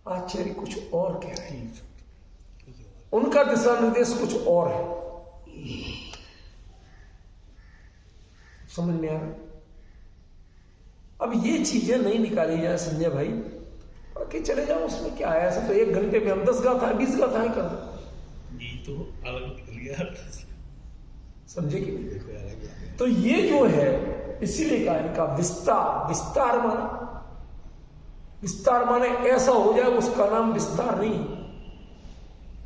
आचार्य कुछ और कह रहे हैं, उनका दिशा निर्देश कुछ और है। समझ में आ रहा? अब ये चीजें नहीं निकाली जाए संजय भाई, बाकी चले जाओ, उसमें क्या है? ऐसा तो 1 घंटे में हम 10 गाथाएं 20 गाथाएं कर दो, तो अलग निकल गया, समझे कि नहीं? तो ये जो है, इसीलिए कहा इनका विस्तार। विस्तार माने ऐसा हो जाए उसका नाम विस्तार नहीं।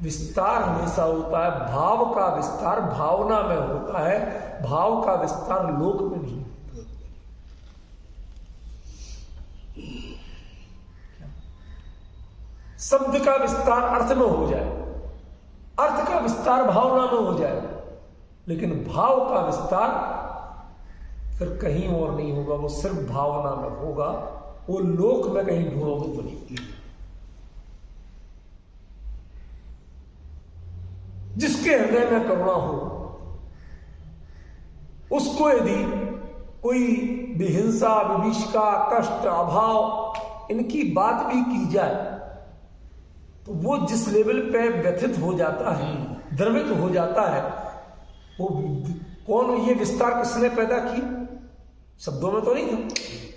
विस्तार हमेशा होता है भाव का विस्तार, भावना में होता है, भाव का विस्तार लोक में नहीं। शब्द का विस्तार अर्थ में हो जाए, अर्थ का विस्तार भावना में हो जाए, लेकिन भाव का विस्तार फिर कहीं और नहीं होगा, वो सिर्फ भावना में होगा, वो लोक में कहीं ढूंढोगे तो नहीं। जिसके हृदय में करुणा हो, उसको यदि कोई विहिंसा, विभीषिका, कष्ट, अभाव इनकी बात भी की जाए तो वो जिस लेवल पे व्यथित हो जाता है, द्रवित हो जाता है, वो कौन, ये विस्तार किसने पैदा की? शब्दों में तो नहीं था,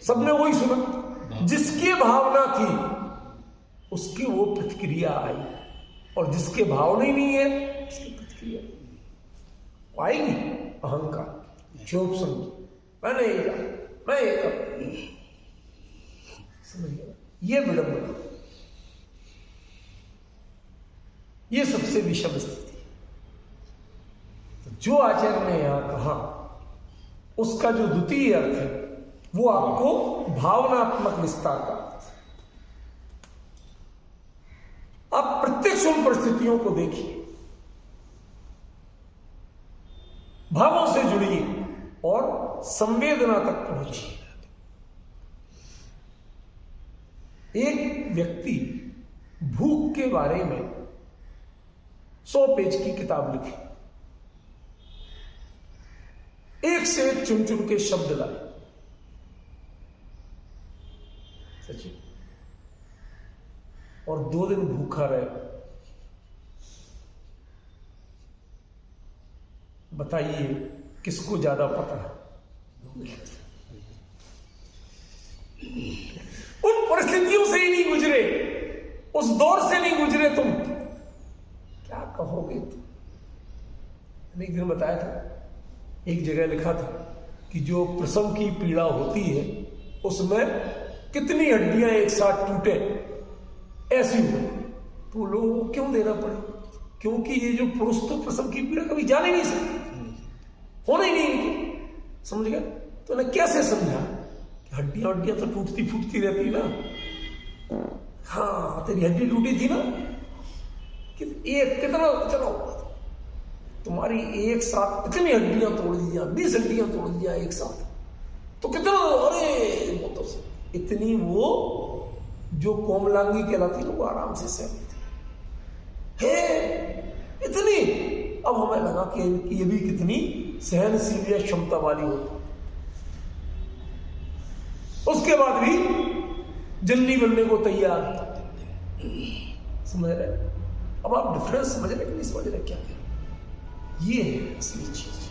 सबने वही सुना। जिसकी भावना थी उसकी वो प्रतिक्रिया आई, और जिसके भावना ही नहीं है उसकी प्रतिक्रिया आएगी। अहंकार, क्षोभ समझ, मैंने ये जाना, मैं ये कर, समझ गया? ये विडंबना, ये सबसे विषम स्थिति। तो जो आचार्य ने यहां कहा उसका जो द्वितीय अर्थ है वो आपको भावनात्मक विस्तार का अर्थ है। आप प्रत्यक्ष उन परिस्थितियों को देखिए, भावों से जुड़िए और संवेदना तक पहुंचिए। एक व्यक्ति भूख के बारे में 100 पेज की किताब लिखी, एक से एक चुन चुन के शब्द लाए, सचिन, और 2 दिन भूखा रहे। बताइए किसको ज्यादा पता है? उन परिस्थितियों से ही नहीं गुजरे, उस दौर से नहीं गुजरे, तुम क्या कहोगे? तुम एक दिन बताया था, एक जगह लिखा था कि जो प्रसव की पीड़ा होती है उसमें कितनी हड्डियां एक साथ टूटे, ऐसी हो, तो लोगों को क्यों देना पड़े? क्योंकि ये जो पुरुष तो प्रसव की पीड़ा कभी जान ही नहीं सकते, होना ही नहीं इनकी, समझ गए? तो उन्हें कैसे समझा कि हड्डियां तो टूटती फूटती रहती ना। हाँ, तेरी हड्डी टूटी थी ना, कि एक कितना, चलो तुम्हारी एक साथ इतनी हड्डियां तोड़ दिया, 20 हड्डियां तोड़ दिया एक साथ, तो कितना, अरे मतलब इतनी वो जो कोमलांगी कहलाती है वो आराम से सह लेती है इतनी। अब हमें लगा कि ये भी कितनी सहनशील क्षमता वाली होती। उसके बाद भी जल्दी बनने को तैयार। समझ रहे? अब आप डिफरेंस समझ रहे कि नहीं समझ रहे? क्या ये है असली चीज,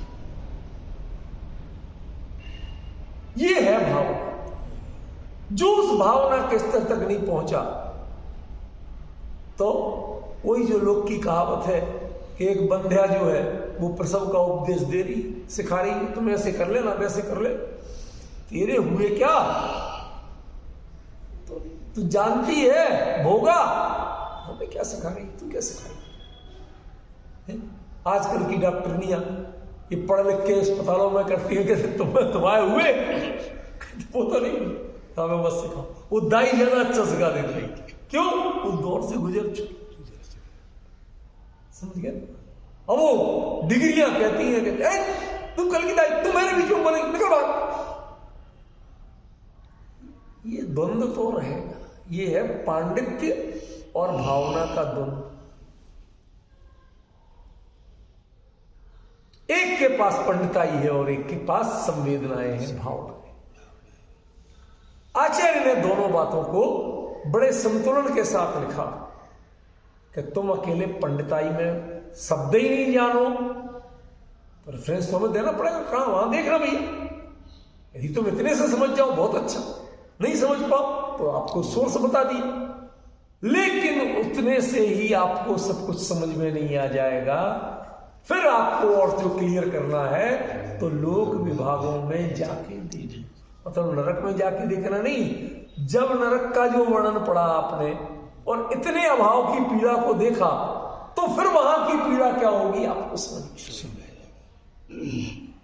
ये है भावना। जो उस भावना के स्तर तक नहीं पहुंचा, तो वही जो लोग की कहावत है कि एक बंध्या जो है वो प्रसव का उपदेश दे रही, सिखा रही है, तुम ऐसे कर लेना, वैसे कर ले, तेरे हुए क्या, तो तू जानती है भोगा, हमें क्या सिखा रही, तू क्या सिखा रही? आजकल की डॉक्टरनियां ये पढ़ लिख के अस्पतालों में करती है कि तुम्हारे हुए, वो तो नहीं, हमें बस सिखाओ। वो दाई ज्यादा अच्छा सिखा देती है, क्यों? उस दौर से गुजर चुकी। समझ गए? अब वो डिग्रियां कहती हैं कि तुम कल की दाई, तुम मेरे बीच में बोलेंगे, निकल बाहर। ये द्वंद्व तो रहेगा। ये है पांडित्य और भावना का द्वंद्व। एक के पास पंडिताई है और एक के पास संवेदनाएं हैं, भावनाएं। आचार्य ने दोनों बातों को बड़े संतुलन के साथ लिखा कि तुम अकेले पंडिताई में शब्द ही नहीं जानो, तो रेफरेंस तो हमें देना पड़ेगा, कहां वहां देखना भैया। यदि तुम इतने से समझ जाओ बहुत अच्छा, नहीं समझ पाओ तो आपको सोर्स बता दिए, लेकिन उतने से ही आपको सब कुछ समझ में नहीं आ जाएगा। फिर आपको और जो क्लियर करना है तो लोक विभागों में जाके देखना, मतलब नरक में जाके देखना नहीं। जब नरक का जो वर्णन पढ़ा आपने और इतने अभाव की पीड़ा को देखा, तो फिर वहां की पीड़ा क्या होगी आपको समझ में।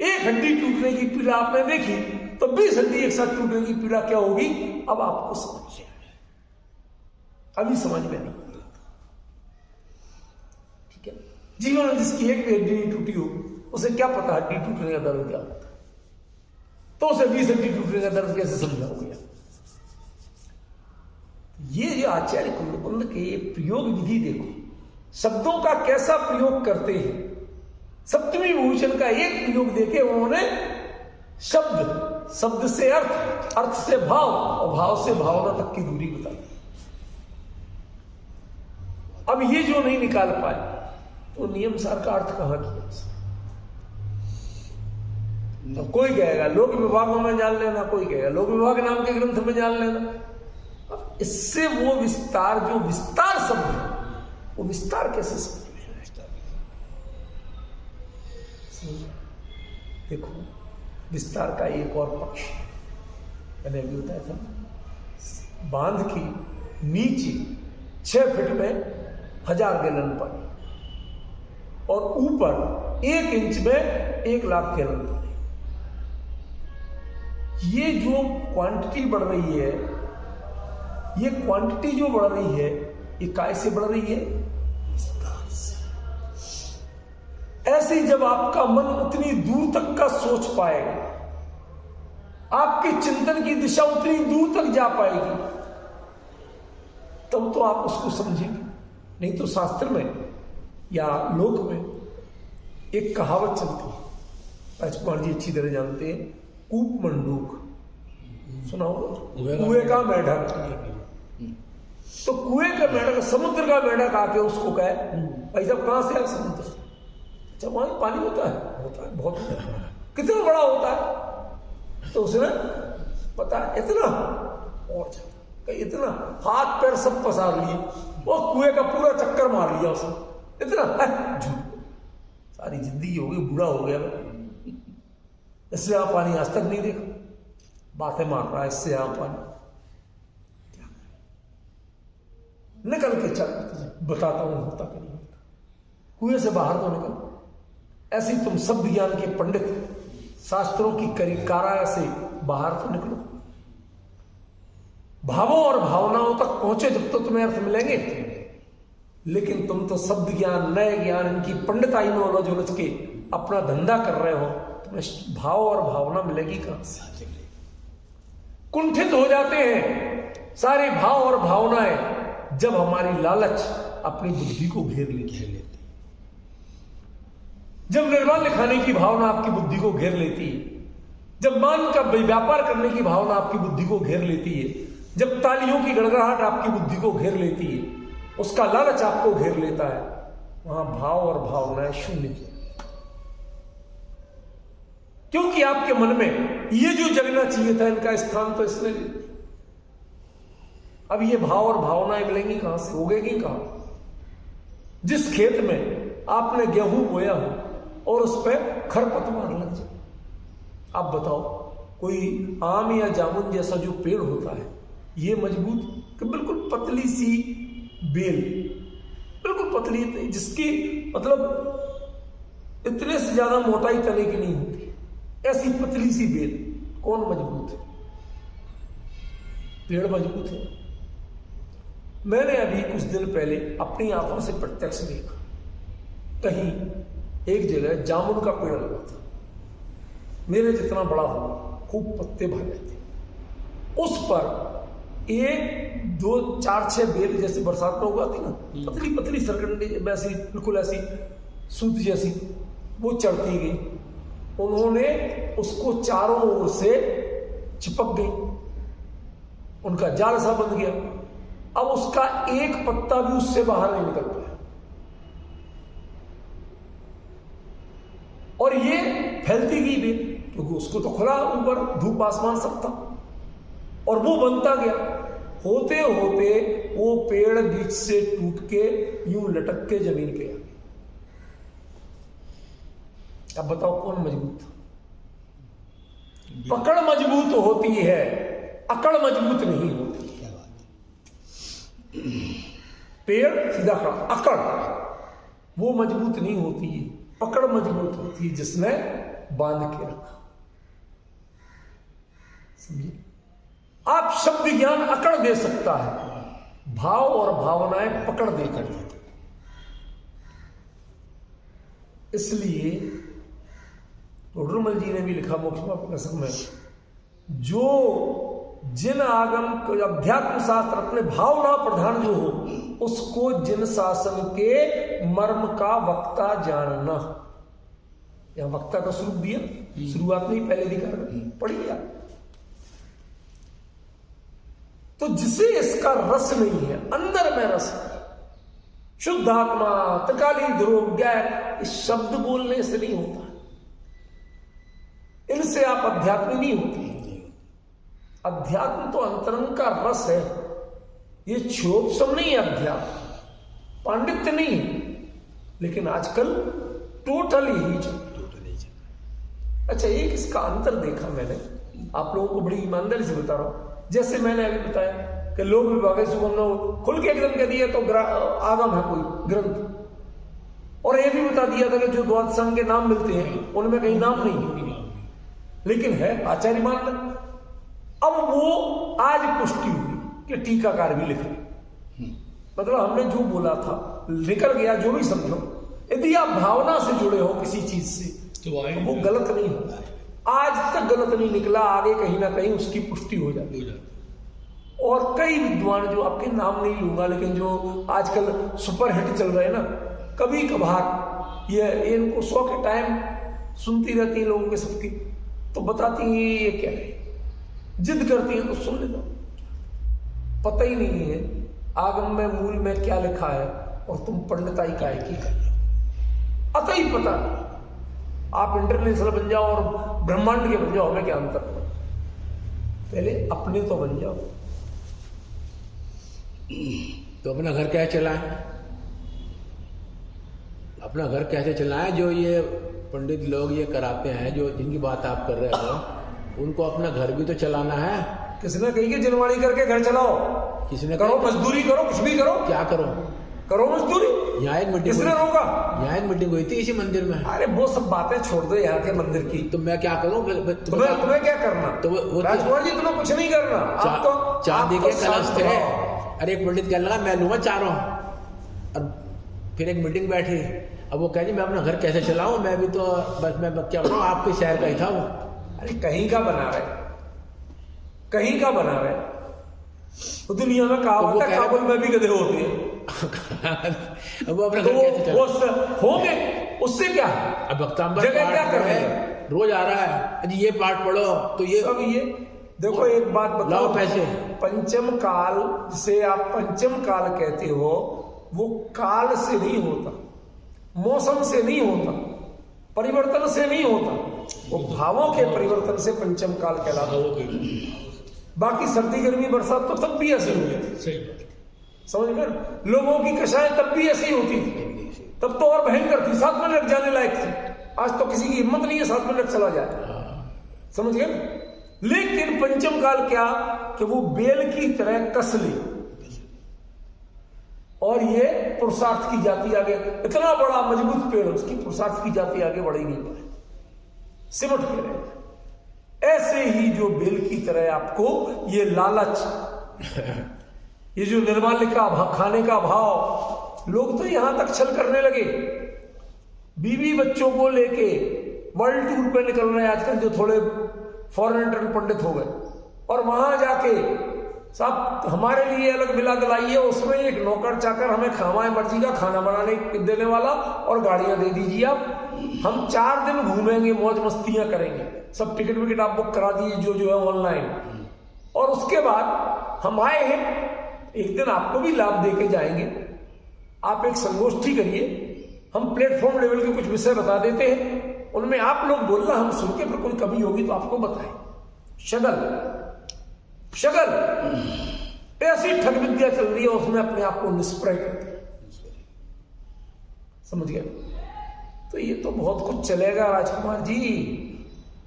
एक हड्डी टूटने की पीड़ा आपने देखी, तो 20 हड्डी एक साथ टूटने की पीड़ा क्या होगी अब आपको समझ में, अभी समझ में नहीं। ठीक है, जीवन में जिसकी एक हड्डी नहीं टूटी हो, उसे क्या पता हड्डी टूटने का दर्द क्या होता है, तो उसे 20 हड्डी टूटने का दर्द कैसे समझाओगे? ये जो आचार्य कुंद के प्रयोग विधि देखो, शब्दों का कैसा प्रयोग करते हैं। सप्तमी भूषण का एक प्रयोग देखे उन्होंने शब्द, शब्द से अर्थ, अर्थ से भाव और भाव से भावना तक की दूरी बताई। अब ये जो नहीं निकाल पाए तो नियम सार का अर्थ कहां किया? तो कोई कहेगा लोक विभागों में जान लेना, कोई कहेगा लोक विभाग नाम के ग्रंथ में जान लेना। अब इससे वो विस्तार, जो विस्तार शब्द है, वो विस्तार कैसे समझ? देखो विस्तार का एक और पक्ष मैंने अभी बताया था, बांध की नीचे 6 फीट में 1000 गैलन पानी और ऊपर 1 इंच में 1 लाख गैलन पानी। ये जो क्वांटिटी बढ़ रही है, ये क्वांटिटी जो बढ़ रही है, ये काय से बढ़ रही है? विस्तार से। ऐसे ही जब आपका मन उतनी दूर तक का सोच पाएगा, आपके चिंतन की दिशा उतनी दूर तक जा पाएगी, तब तो आप उसको समझेंगे। नहीं तो शास्त्र में या लोक में एक कहावत चलती है, राजकुमार जी अच्छी तरह जानते हैं, कूप मंडूक सुना होगा, कुएं का मेढक। तो कुएं का मेढक, समुद्र का मेढक आके उसको कहे भाई साहब कहां से आए? समुद्र। अच्छा वहां पानी होता है बहुत, कितना बड़ा होता है? तो उसने पता इतना और इतना हाथ पैर सब पसार लिए, वो कुएं का पूरा चक्कर मार लिया उसने, इतना झूठ, सारी जिंदगी हो गई, बूढ़ा हो गया, इससे आप पानी आज तक नहीं देखा, बातें मार रहा है इससे आप पानी। निकल के चल, बताता हूं होता कि नहीं होता, कुएं से बाहर तो निकल। ऐसे ही तुम शब्द ज्ञान के पंडित, शास्त्रों की कारा से बाहर तो निकलो, भावों और भावनाओं तक पहुंचे, जब तो तुम्हें अर्थ मिलेंगे। लेकिन तुम तो शब्द ज्ञान, नए ज्ञान, इनकी पंडिताई में उलझ के अपना धंधा कर रहे हो, तुम्हें भाव और भावना मिलेगी कहां से? कुंठित हो जाते हैं सारे भाव और भावनाएं जब हमारी लालच अपनी बुद्धि को घेर लेती है, जब निर्माण लिखाने की भावना आपकी बुद्धि को घेर लेती है, जब मान का व्यापार करने की भावना आपकी बुद्धि को घेर लेती है, जब तालियों की गड़गड़ाहट आपकी बुद्धि को घेर लेती है, उसका लालच आपको घेर लेता है, वहां भाव और भावनाएं शून्य की। क्योंकि आपके मन में ये जो जगना चाहिए था, इनका स्थान तो इसने ले लिया। अब ये भाव और भावनाएं मिलेंगी कहां से, उगेगी कहां? जिस खेत में आपने गेहूं बोया हो और उस पर खरपतवार लग जाए, आप बताओ, कोई आम या जामुन जैसा जो पेड़ होता है, ये मजबूत कि बिल्कुल पतली सी बेल, बिल्कुल पतली, जिसकी मतलब इतने से ज्यादा मोटाई तने की नहीं होती, ऐसी पतली सी बेल, कौन मजबूत है? पेड़ मजबूत है। मैंने अभी कुछ दिन पहले अपनी आंखों से प्रत्यक्ष देखा, कहीं एक जगह जामुन का पेड़ लगा था, मेरे जितना बड़ा हुआ, खूब पत्ते भरे थे, उस पर 1, 2, 4, 6 बेल जैसे बरसात में उगाती ना, पतली पतली सरकंडी वैसी, बिल्कुल ऐसी सूत जैसी, वो चढ़ती गई। उन्होंने उसको चारों ओर से चिपक गई, उनका जाल सा बन गया। अब उसका एक पत्ता भी उससे बाहर नहीं निकल पाया, और ये फैलती गई बेल, क्योंकि उसको तो खुला ऊपर धूप आसमान सब था, और वो बनता गया। होते होते वो पेड़ बीच से टूट के यूं लटक के जमीन पे आ गया। अब बताओ कौन मजबूत था? पकड़ मजबूत होती है, अकड़ मजबूत नहीं होती। पेड़ सीधा खड़ा, अकड़ वो मजबूत नहीं होती है, पकड़ मजबूत होती है जिसने बांध के रखा। समझिए, आप शब्द ज्ञान अकड़ दे सकता है, भाव और भावनाएं पकड़ देकर। इसलिए टोडरमल जी ने भी लिखा मोक्षमापक में, जो जिन आगम अध्यात्म शास्त्र अपने भावना प्रधान जो हो, उसको जिन शासन के मर्म का वक्ता जानना। यहां वक्ता का स्वरूप दिया, शुरुआत में ही पहले दिखा पढ़िए। तो जिसे इसका रस नहीं है, अंदर में रस है, शुद्ध आत्मा, तकाली ध्रुव ज्ञान, इस शब्द बोलने से नहीं होता, इनसे आप अध्यात्म नहीं होती। अध्यात्म तो अंतरंग का रस है, ये क्षोभसम नहीं है अध्यात्म, पांडित्य नहीं है। लेकिन आजकल टोटल ही अच्छा, एक इसका अंतर देखा मैंने, आप लोगों को बड़ी ईमानदारी से बता रहा हूं। जैसे मैंने अभी बताया कि लोग विभाग खुल के एकदम कह दिया तो आगम है कोई ग्रंथ, और ये भी बता दिया था कि जो द्वादश संघ के नाम मिलते हैं उनमें कहीं नाम नहीं है, लेकिन है आचार्य मान लें। अब वो आज पुष्टि हुई कि टीकाकार भी लिख रहे, मतलब हमने जो बोला था निकल गया, जो भी समझो। यदि आप भावना से जुड़े हो किसी चीज से तो वो गलत नहीं होता, आज तक गलत नहीं निकला, आगे कहीं ना कहीं उसकी पुष्टि हो जाती है। और कई विद्वान, जो आपके नाम नहीं लूंगा, लेकिन जो आजकल सुपर हिट चल रहे हैं ना, कभी कभार ये इनको 100 के टाइम सुनती रहती है लोगों के सबकी, तो बताती हैं ये क्या है, जिद करती है तो सुन लेता, पता ही नहीं है आगम में मूल में क्या लिखा है, और तुम पंडिताई काय की अतः ही पता नहीं। आप इंटरनेशनल बन जाओ और ब्रह्मांड के बन जाओ, हमें क्या अंतर? पहले अपने तो बन जाओ। तो अपना घर कैसे चलाएं? अपना घर कैसे चलाएं? जो ये पंडित लोग ये कराते हैं, जो जिनकी बात आप कर रहे हो, उनको अपना घर भी तो चलाना है। किसने कही कि जनवाणी करके घर चलाओ? किसने करो, मजदूरी करो, कुछ भी करो। क्या करो? करो मजदूरी। यहाँ एक मीटिंग, किसने रोका? यहाँ एक मीटिंग हुई थी इसी मंदिर में। अरे वो सब बातें छोड़ दो यहाँ के मंदिर की। तो मैं क्या करूँ? तुम्हें क्या करना? तो वो राजकुमार जी तुम्हें कुछ नहीं करना। चांदी के कलश थे। अरे एक पंडित कहने लगा मैं लूंगा चारों। और फिर एक मीटिंग बैठी, अब वो कह जी मैं अपना घर कैसे चलाऊं, मैं भी तो बस मैं क्या बताऊं, आपके शहर का ही था वो। अरे कहीं का बना रहे, कहीं का बना रहे, तो दुनिया में कहावत है काबुल में भी गधे होते हैं। अब वो अपना तो घर कैसे चलाऊं? होंगे, उससे क्या है? अब अक्टूबर जगह क्या कर रहे हैं, रोज आ रहा है जी ये पाठ पढ़ो तो ये सब ये देखो। एक बात बताओ, लाओ पैसे। पंचम काल जिसे आप पंचम काल कहते हो, वो काल से नहीं होता, मौसम से नहीं होता, परिवर्तन से नहीं होता, वो भावों के परिवर्तन से पंचम काल कहलाता है। बाकी सर्दी गर्मी बरसात तो तब भी ऐसी होती थी, सही बात, समझ में, लोगों की कषाएं तब भी ऐसी होती थी, तब तो और भयंकर थी, 7 मिनट जाने लायक थी। आज तो किसी की हिम्मत नहीं है 7 मिनट चला जाए, समझ गए। लेकिन पंचम काल क्या, कि वो बेल की तरह कस ली और ये पुरुषार्थ की जाति आगे, इतना बड़ा मजबूत पेड़, उसकी पुरुषार्थ की जाति आगे बढ़ेगी, सिमट के रहे। ऐसे ही जो बेल की तरह आपको ये लालच, ये जो निर्माल्य का खाने का भाव, लोग तो यहां तक छल करने लगे, बीवी बच्चों को लेके वर्ल्ड टूर पे निकल रहे हैं आजकल, जो थोड़े फॉरेन ट्रेन पंडित हो गए, और वहां जाके साहब हमारे लिए अलग मिला दिलाइए, उसमें एक नौकर चाकर हमें हमारी मर्जी का खाना बनाने देने वाला और गाड़ियां दे दीजिए आप, हम 4 दिन घूमेंगे, मौज मस्तियां करेंगे, सब टिकट विकेट आप बुक करा दीजिए जो है ऑनलाइन, और उसके बाद हम आए हैं, एक दिन आपको भी लाभ दे के जाएंगे, आप एक संगोष्ठी करिए, हम प्लेटफॉर्म लेवल के कुछ विषय बता देते हैं, उनमें आप लोग बोलना, हम सुन के फिर कोई कमी होगी तो आपको बताएं। शगल ऐसी ठग विद्या चल रही है, उसमें अपने आप को निष्प्रय करते हैं, समझ गए। तो ये तो बहुत कुछ चलेगा राजकुमार जी,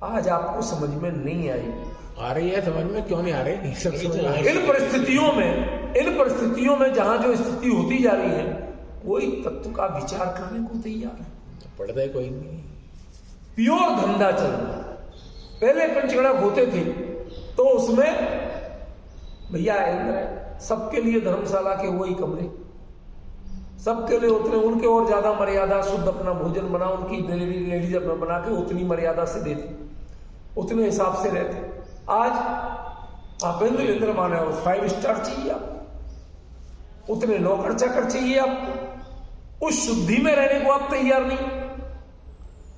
आज आपको समझ में नहीं आई। आ रही है समझ में, क्यों नहीं आ रही, सब समझ में आ रही है। इन परिस्थितियों में जहां जो स्थिति होती जा रही है, कोई तत्व का विचार करने को तैयार है, पढ़ता है कोई नहीं, प्योर धंधा चल रहा है। पहले पंचगणक होते थे तो उसमें भैया इंद्र सबके लिए धर्मशाला के वही कमरे, सबके लिए उतने, उनके और ज्यादा मर्यादा, शुद्ध अपना भोजन बना, उनकी लेडीज अपना बना के उतनी मर्यादा से देते, उतने हिसाब से रहते। आज आप इंद्र माने और 5 स्टार चाहिए आपको, उतने नौकर चाकर चाहिए आपको, उस शुद्धि में रहने को आप तैयार नहीं,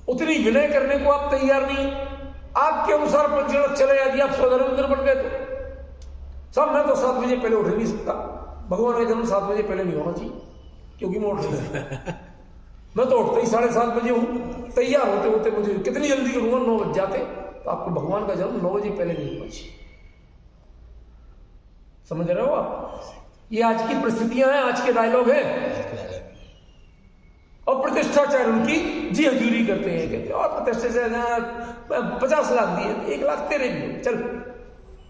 उतनी विनय करने को आप तैयार नहीं। आपके अनुसार पंचगणक चले, यदि आप स्वधर्मेंद्र बन गए तो सब, मैं तो 7 बजे पहले उठ नहीं सकता, भगवान का जन्म 7 बजे पहले नहीं होना चाहिए, क्योंकि मैं उठ नहीं सकता। मैं तो उठते ही 7:30 बजे हूं, तैयार होते होते मुझे कितनी जल्दी करूंगा, 9 बज जाते, तो आपको भगवान का जन्म 9 बजे पहले नहीं होना चाहिए, समझ रहे हो आप। ये आज की परिस्थितियां हैं, आज के डायलॉग हैं। और प्रतिष्ठाचार्य उनकी जी हजूरी करते हैं, कहते और प्रतिष्ठाचार्य 50 लाख दिए, 1 लाख तेरे भी, चल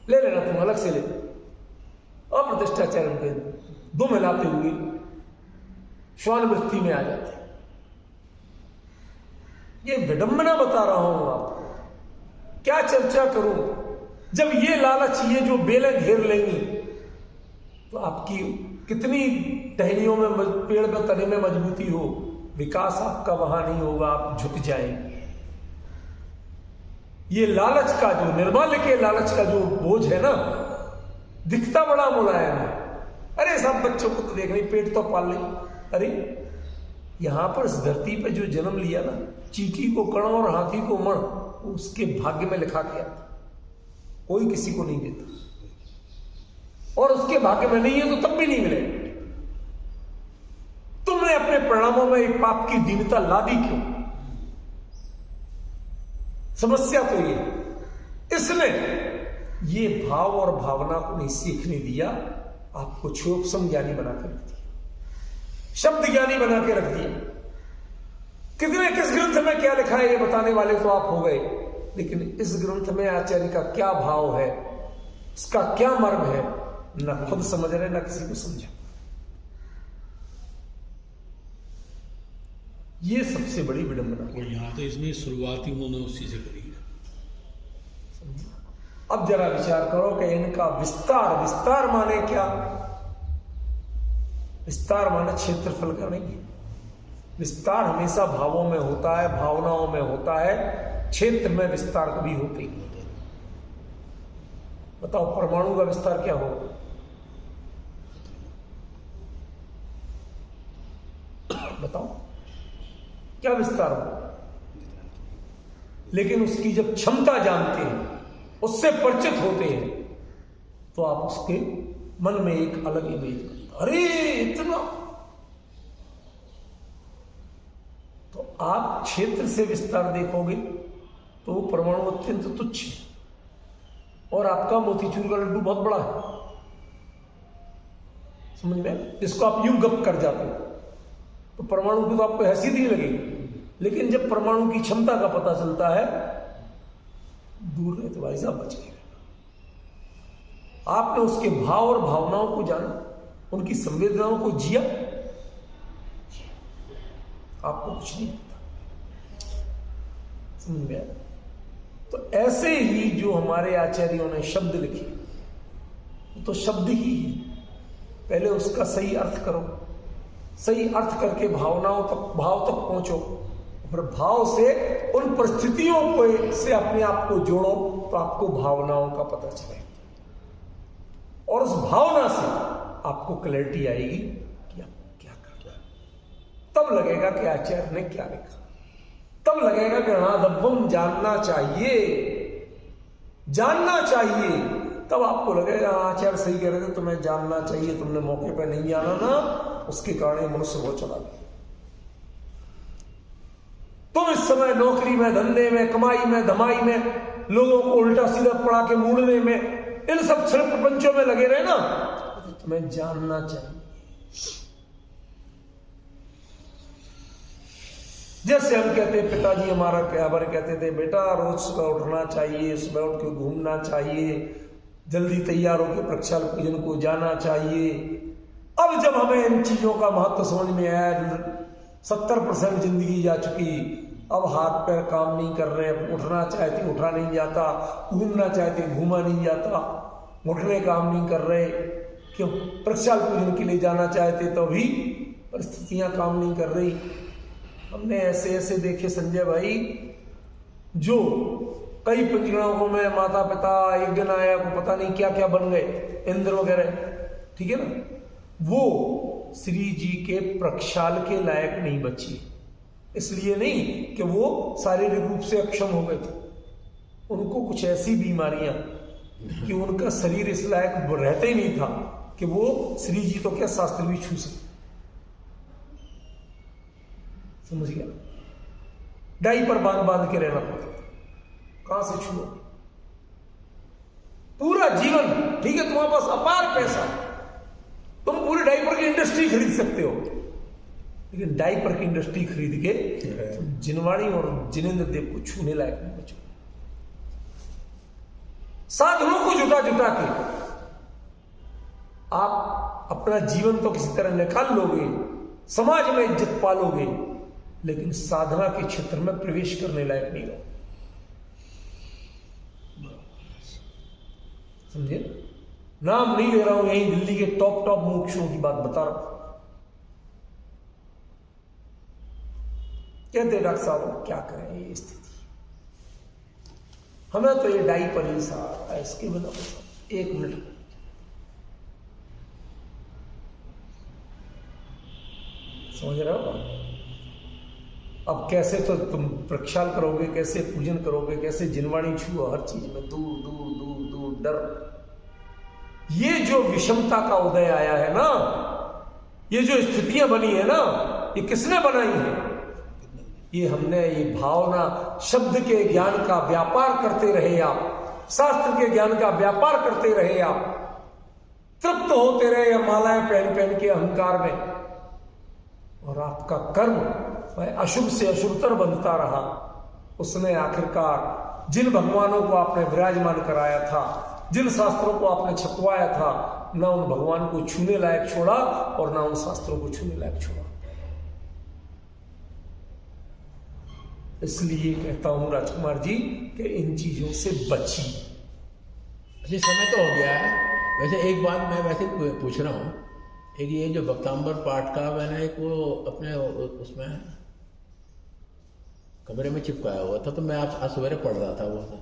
ले लेना तुम अलग से ले। और प्रतिष्ठाचार्य उनके दो मिलाते हुए श्वान वृत्ति में आ जाते हैं। ये विडंबना बता रहा हूं आपको, क्या चर्चा करूं, जब ये लालच, ये जो बेलें घेर लेंगी तो आपकी कितनी टहनियों में, पेड़ में तने में मजबूती हो, विकास आपका वहां नहीं होगा, आप झुक जाएंगे। ये लालच का जो, निर्माल्य के लालच का जो बोझ है ना, दिखता बड़ा मुलायम है, अरे सब बच्चों को तो देख नहीं, पेट तो पाल नहीं, अरे यहां पर इस धरती पे जो जन्म लिया ना, चींटी को कण और हाथी को मण, उसके भाग्य में लिखा गया, कोई किसी को नहीं देता, और उसके भाग्य में नहीं है तो तब भी नहीं मिलेगा। तुमने अपने परिणामों में एक पाप की दीनता ला दी क्यों? समस्या तो ये, इसने ये भाव और भावना को नहीं सीखने दिया, आपको क्षोभसम ज्ञानी बना के रख दिया, शब्द ज्ञानी बना के रख दिया। कितने किस ग्रंथ में क्या लिखा है ये बताने वाले तो आप हो गए, लेकिन इस ग्रंथ में आचार्य का क्या भाव है, इसका क्या मर्म है, न खुद समझ रहे न किसी को समझा। ये सबसे बड़ी विडंबना। और यहाँ तो इसमें शुरुआत ही उन्होंने उसी से करी है। अब जरा विचार करो कि इनका विस्तार, विस्तार माने क्या? विस्तार माने क्षेत्रफल का नहीं है। विस्तार हमेशा भावों में होता है, भावनाओं में होता है, क्षेत्र में विस्तार कभी होते ही नहीं। बताओ परमाणु का विस्तार क्या होगा? बताओ क्या विस्तार हो? लेकिन उसकी जब क्षमता जानते हैं, उससे परिचित होते हैं, तो आप उसके मन में एक अलग इमेज, अरे इतना। तो आप क्षेत्र से विस्तार देखोगे तो वो परमाणु अत्यंत तुच्छ है और आपका मोतीचूर का लड्डू बहुत बड़ा है। समझ में? जिसको आप यूं गप कर जाते हो तो परमाणु की तो आपको हैसियत ही लगेगी, लेकिन जब परमाणु की क्षमता का पता चलता है, दूर रहे तो भाई साहब बच गए। आपने उसके भाव और भावनाओं को जाना, उनकी संवेदनाओं को जिया, आपको कुछ नहीं पता। समझ में? तो ऐसे ही जो हमारे आचार्यों ने शब्द लिखे तो शब्द ही है, पहले उसका सही अर्थ करो, सही अर्थ करके भावनाओं तक, भाव तक पहुंचो, फिर भाव से उन परिस्थितियों को से अपने आप को जोड़ो तो आपको भावनाओं का पता चलेगा और उस भावना से आपको क्लैरिटी आएगी कि आप क्या करना है। तब लगेगा कि आचार्य ने क्या लिखा, तब लगेगा कि हाँ दब्बम जानना चाहिए, जानना चाहिए। तब आपको लगेगा आचार्य सही कह रहे थे, तुम्हें जानना चाहिए, तुमने मौके पर नहीं जाना ना, उसके कारण मनुष्य वो चला गया। तुम इस समय नौकरी में, धंधे में, कमाई में, धमाई में, लोगों को उल्टा सीधा पड़ा के मूड़ने में, इन सब क्षण प्रपंचों में लगे रहे ना, तो तुम्हें जानना चाहिए। जैसे हम कहते हैं, पिताजी हमारा हमारे कहते थे, बेटा रोज सुबह उठना चाहिए, सुबह उठ के घूमना चाहिए, जल्दी तैयार होकर प्रक्षाल पूजन को जाना चाहिए। अब जब हमें इन चीजों का महत्व समझ में आया, 70% जिंदगी जा चुकी, अब हाथ पैर काम नहीं कर रहे, उठना चाहते उठा नहीं जाता, घूमना चाहते घूमा नहीं जाता, घुटने काम नहीं कर रहे, क्यों? प्रक्षाल पूजन के लिए जाना चाहते तो भी परिस्थितियां काम नहीं कर रही। हमने ऐसे ऐसे देखे संजय भाई, जो कई पिंजड़ों में माता पिता, यज्ञ नायक को पता नहीं क्या क्या बन गए, इंद्र वगैरह, ठीक है ना, वो श्री जी के प्रक्षाल के लायक नहीं बची। इसलिए नहीं कि वो शारीरिक रूप से अक्षम हो गए थे, उनको कुछ ऐसी बीमारियां कि उनका शरीर इस लायक रहता ही नहीं था कि वो श्री जी तो क्या शास्त्र भी छू सकते। समझ गया? डाई पर बांध बांध के रहना पड़ता था, कहां से छुओ? पूरा जीवन, ठीक है तुम्हारे पास अपार पैसा, तुम पूरी डायपर की इंडस्ट्री खरीद सकते हो, लेकिन डायपर की इंडस्ट्री खरीद के जिनवाणी और जिनेंद्र देव को छूने लायक नहीं बचो। साधनों को जुटा जुटा के आप अपना जीवन तो किसी तरह निकाल लोगे, समाज में इज्जत पालोगे, लेकिन साधना के क्षेत्र में प्रवेश करने लायक नहीं रहो। समझे? नाम नहीं ले रहा हूं, यही दिल्ली के टॉप टॉप मोक्षों की बात बता रहा हूं। कहते डॉक्टर साहब क्या करें ये स्थिति, हमें तो ये डायपर ही सहारा है, इसके बिना बस 1 मिनट। समझ रहे हो? अब कैसे तो तुम प्रक्षाल करोगे, कैसे पूजन करोगे, कैसे जिनवाणी छुओ, हर चीज में दूर दूर दूर दूर डर। ये जो विषमता का उदय आया है ना, ये जो स्थितियां बनी है ना, ये किसने बनाई है? ये हमने, ये भावना, शब्द के ज्ञान का व्यापार करते रहे आप, शास्त्र के ज्ञान का व्यापार करते रहे आप, तृप्त होते रहे मालाएं पहन पहन के अहंकार में, और आपका कर्म अशुभ से अशुभतर बनता रहा। उसने आखिरकार जिन भगवानों को आपने विराजमान कराया था, जिन शास्त्रों को आपने छपवाया था, ना उन भगवान को छूने लायक छोड़ा और ना उन शास्त्रों को छूने लायक छोड़ा। इसलिए कहता हूं राजकुमार जी कि इन चीजों से बचिए। जी समय तो हो गया है। वैसे एक बात मैं वैसे पूछ रहा हूँ एक ये जो भक्तांबर पाठ का मैंने एक वो अपने उसमें कमरे में चिपकाया हुआ था, तो मैं आज सवेरे पढ़ रहा था वो,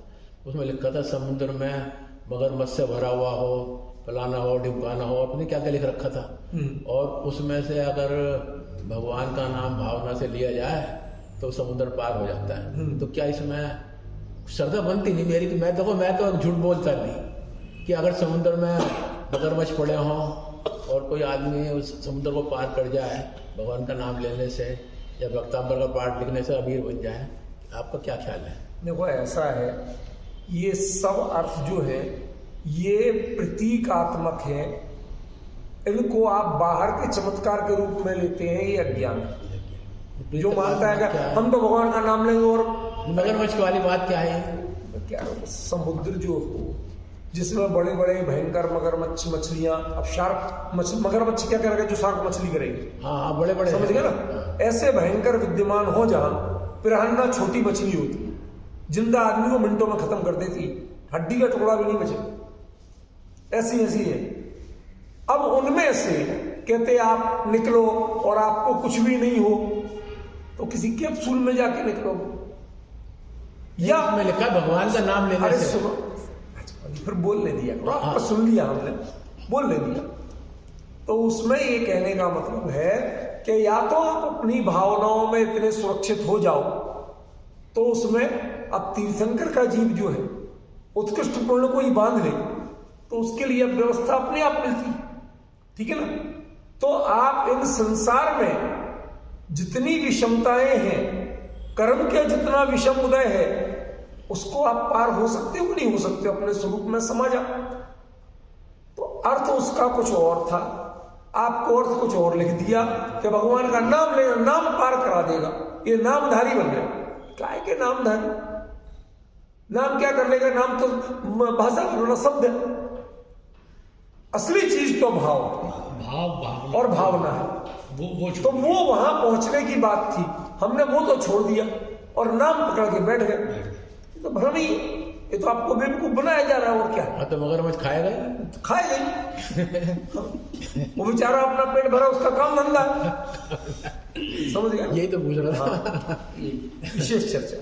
उसमें लिखा था समुद्र में मगरमच्छ से भरा हुआ हो, फलाना हो, ढिमकाना हो, अपने क्या क्या लिख रखा था। और उसमें से अगर भगवान का नाम भावना से लिया जाए तो समुद्र पार हो जाता है। तो क्या इसमें श्रद्धा बनती नहीं मेरी? तो मैं तो झूठ बोलता नहीं कि अगर समुद्र में मगरमच्छ पड़े हों और कोई आदमी उस समुद्र को पार कर जाए भगवान का नाम लेने से या भक्तांबर का पाठ लिखने से अमीर बन जाए, आपका क्या ख्याल है? देखो ऐसा है, ये सब अर्थ जो है ये प्रतीकात्मक है, इनको आप बाहर के चमत्कार के रूप में लेते हैं, ये अज्ञान है। जो मानता है कि हम तो भगवान का नाम लेंगे और मगरमच्छ वाली बात क्या है? क्या समुद्र जो जिसमें बड़े बड़े भयंकर मगरमच्छ मछलियां, अब शार्क मगरमच्छ क्या करेगा जो शार्क मछली करेगी? हाँ बड़े बड़े, समझ गए ना? ऐसे भयंकर विद्यमान हो जहां पिरान्हा छोटी मछली होती है, जिंदा आदमी को मिनटों में खत्म कर देती, हड्डी का टुकड़ा भी नहीं बचे, ऐसी ऐसी है। अब उनमें से कहते आप निकलो और आपको कुछ भी नहीं हो, तो किसी कैप्सूल में जाके निकलो, या में लिखा भगवान का नाम लेने अरे से। सुनो, फिर बोलने दिया, आपको सुन लिया हमने, बोलने दिया। तो उसमें ये कहने का मतलब है कि या तो आप अपनी भावनाओं में इतने सुरक्षित हो जाओ, तो उसमें अब तीर्थंकर का जीव जो है उत्कृष्ट पुण्य को ही बांध ले, तो उसके लिए अब व्यवस्था अपने आप मिलती, ठीक है ना? तो आप इन संसार में जितनी विषमताएं हैं, कर्म के जितना विषम उदय है, उसको आप पार हो सकते हो कि नहीं हो सकते? अपने स्वरूप में समा जा। तो अर्थ उसका कुछ और था, आपको अर्थ कुछ और लिख दिया कि भगवान का नाम लेना नाम पार करा देगा, ये नामधारी बन गया। क्या है कि नामधारी? नाम क्या कर लेगा? नाम तो भाषा का शब्द है, असली चीज तो भाव और भावना है। तो वो वहां पहुंचने की बात थी, हमने वो तो छोड़ दिया और नाम पकड़ के बैठ गए। तो भ्रम ही, ये तो आपको बेवकूफ बनाया जा रहा है, और क्या? तो मगरमच्छ खाएगा? खाएगा वो बेचारा अपना पेट भरा, उसका काम धंधा। समझ गया? यही तो पूछ रहा था। विशेष चर्चा।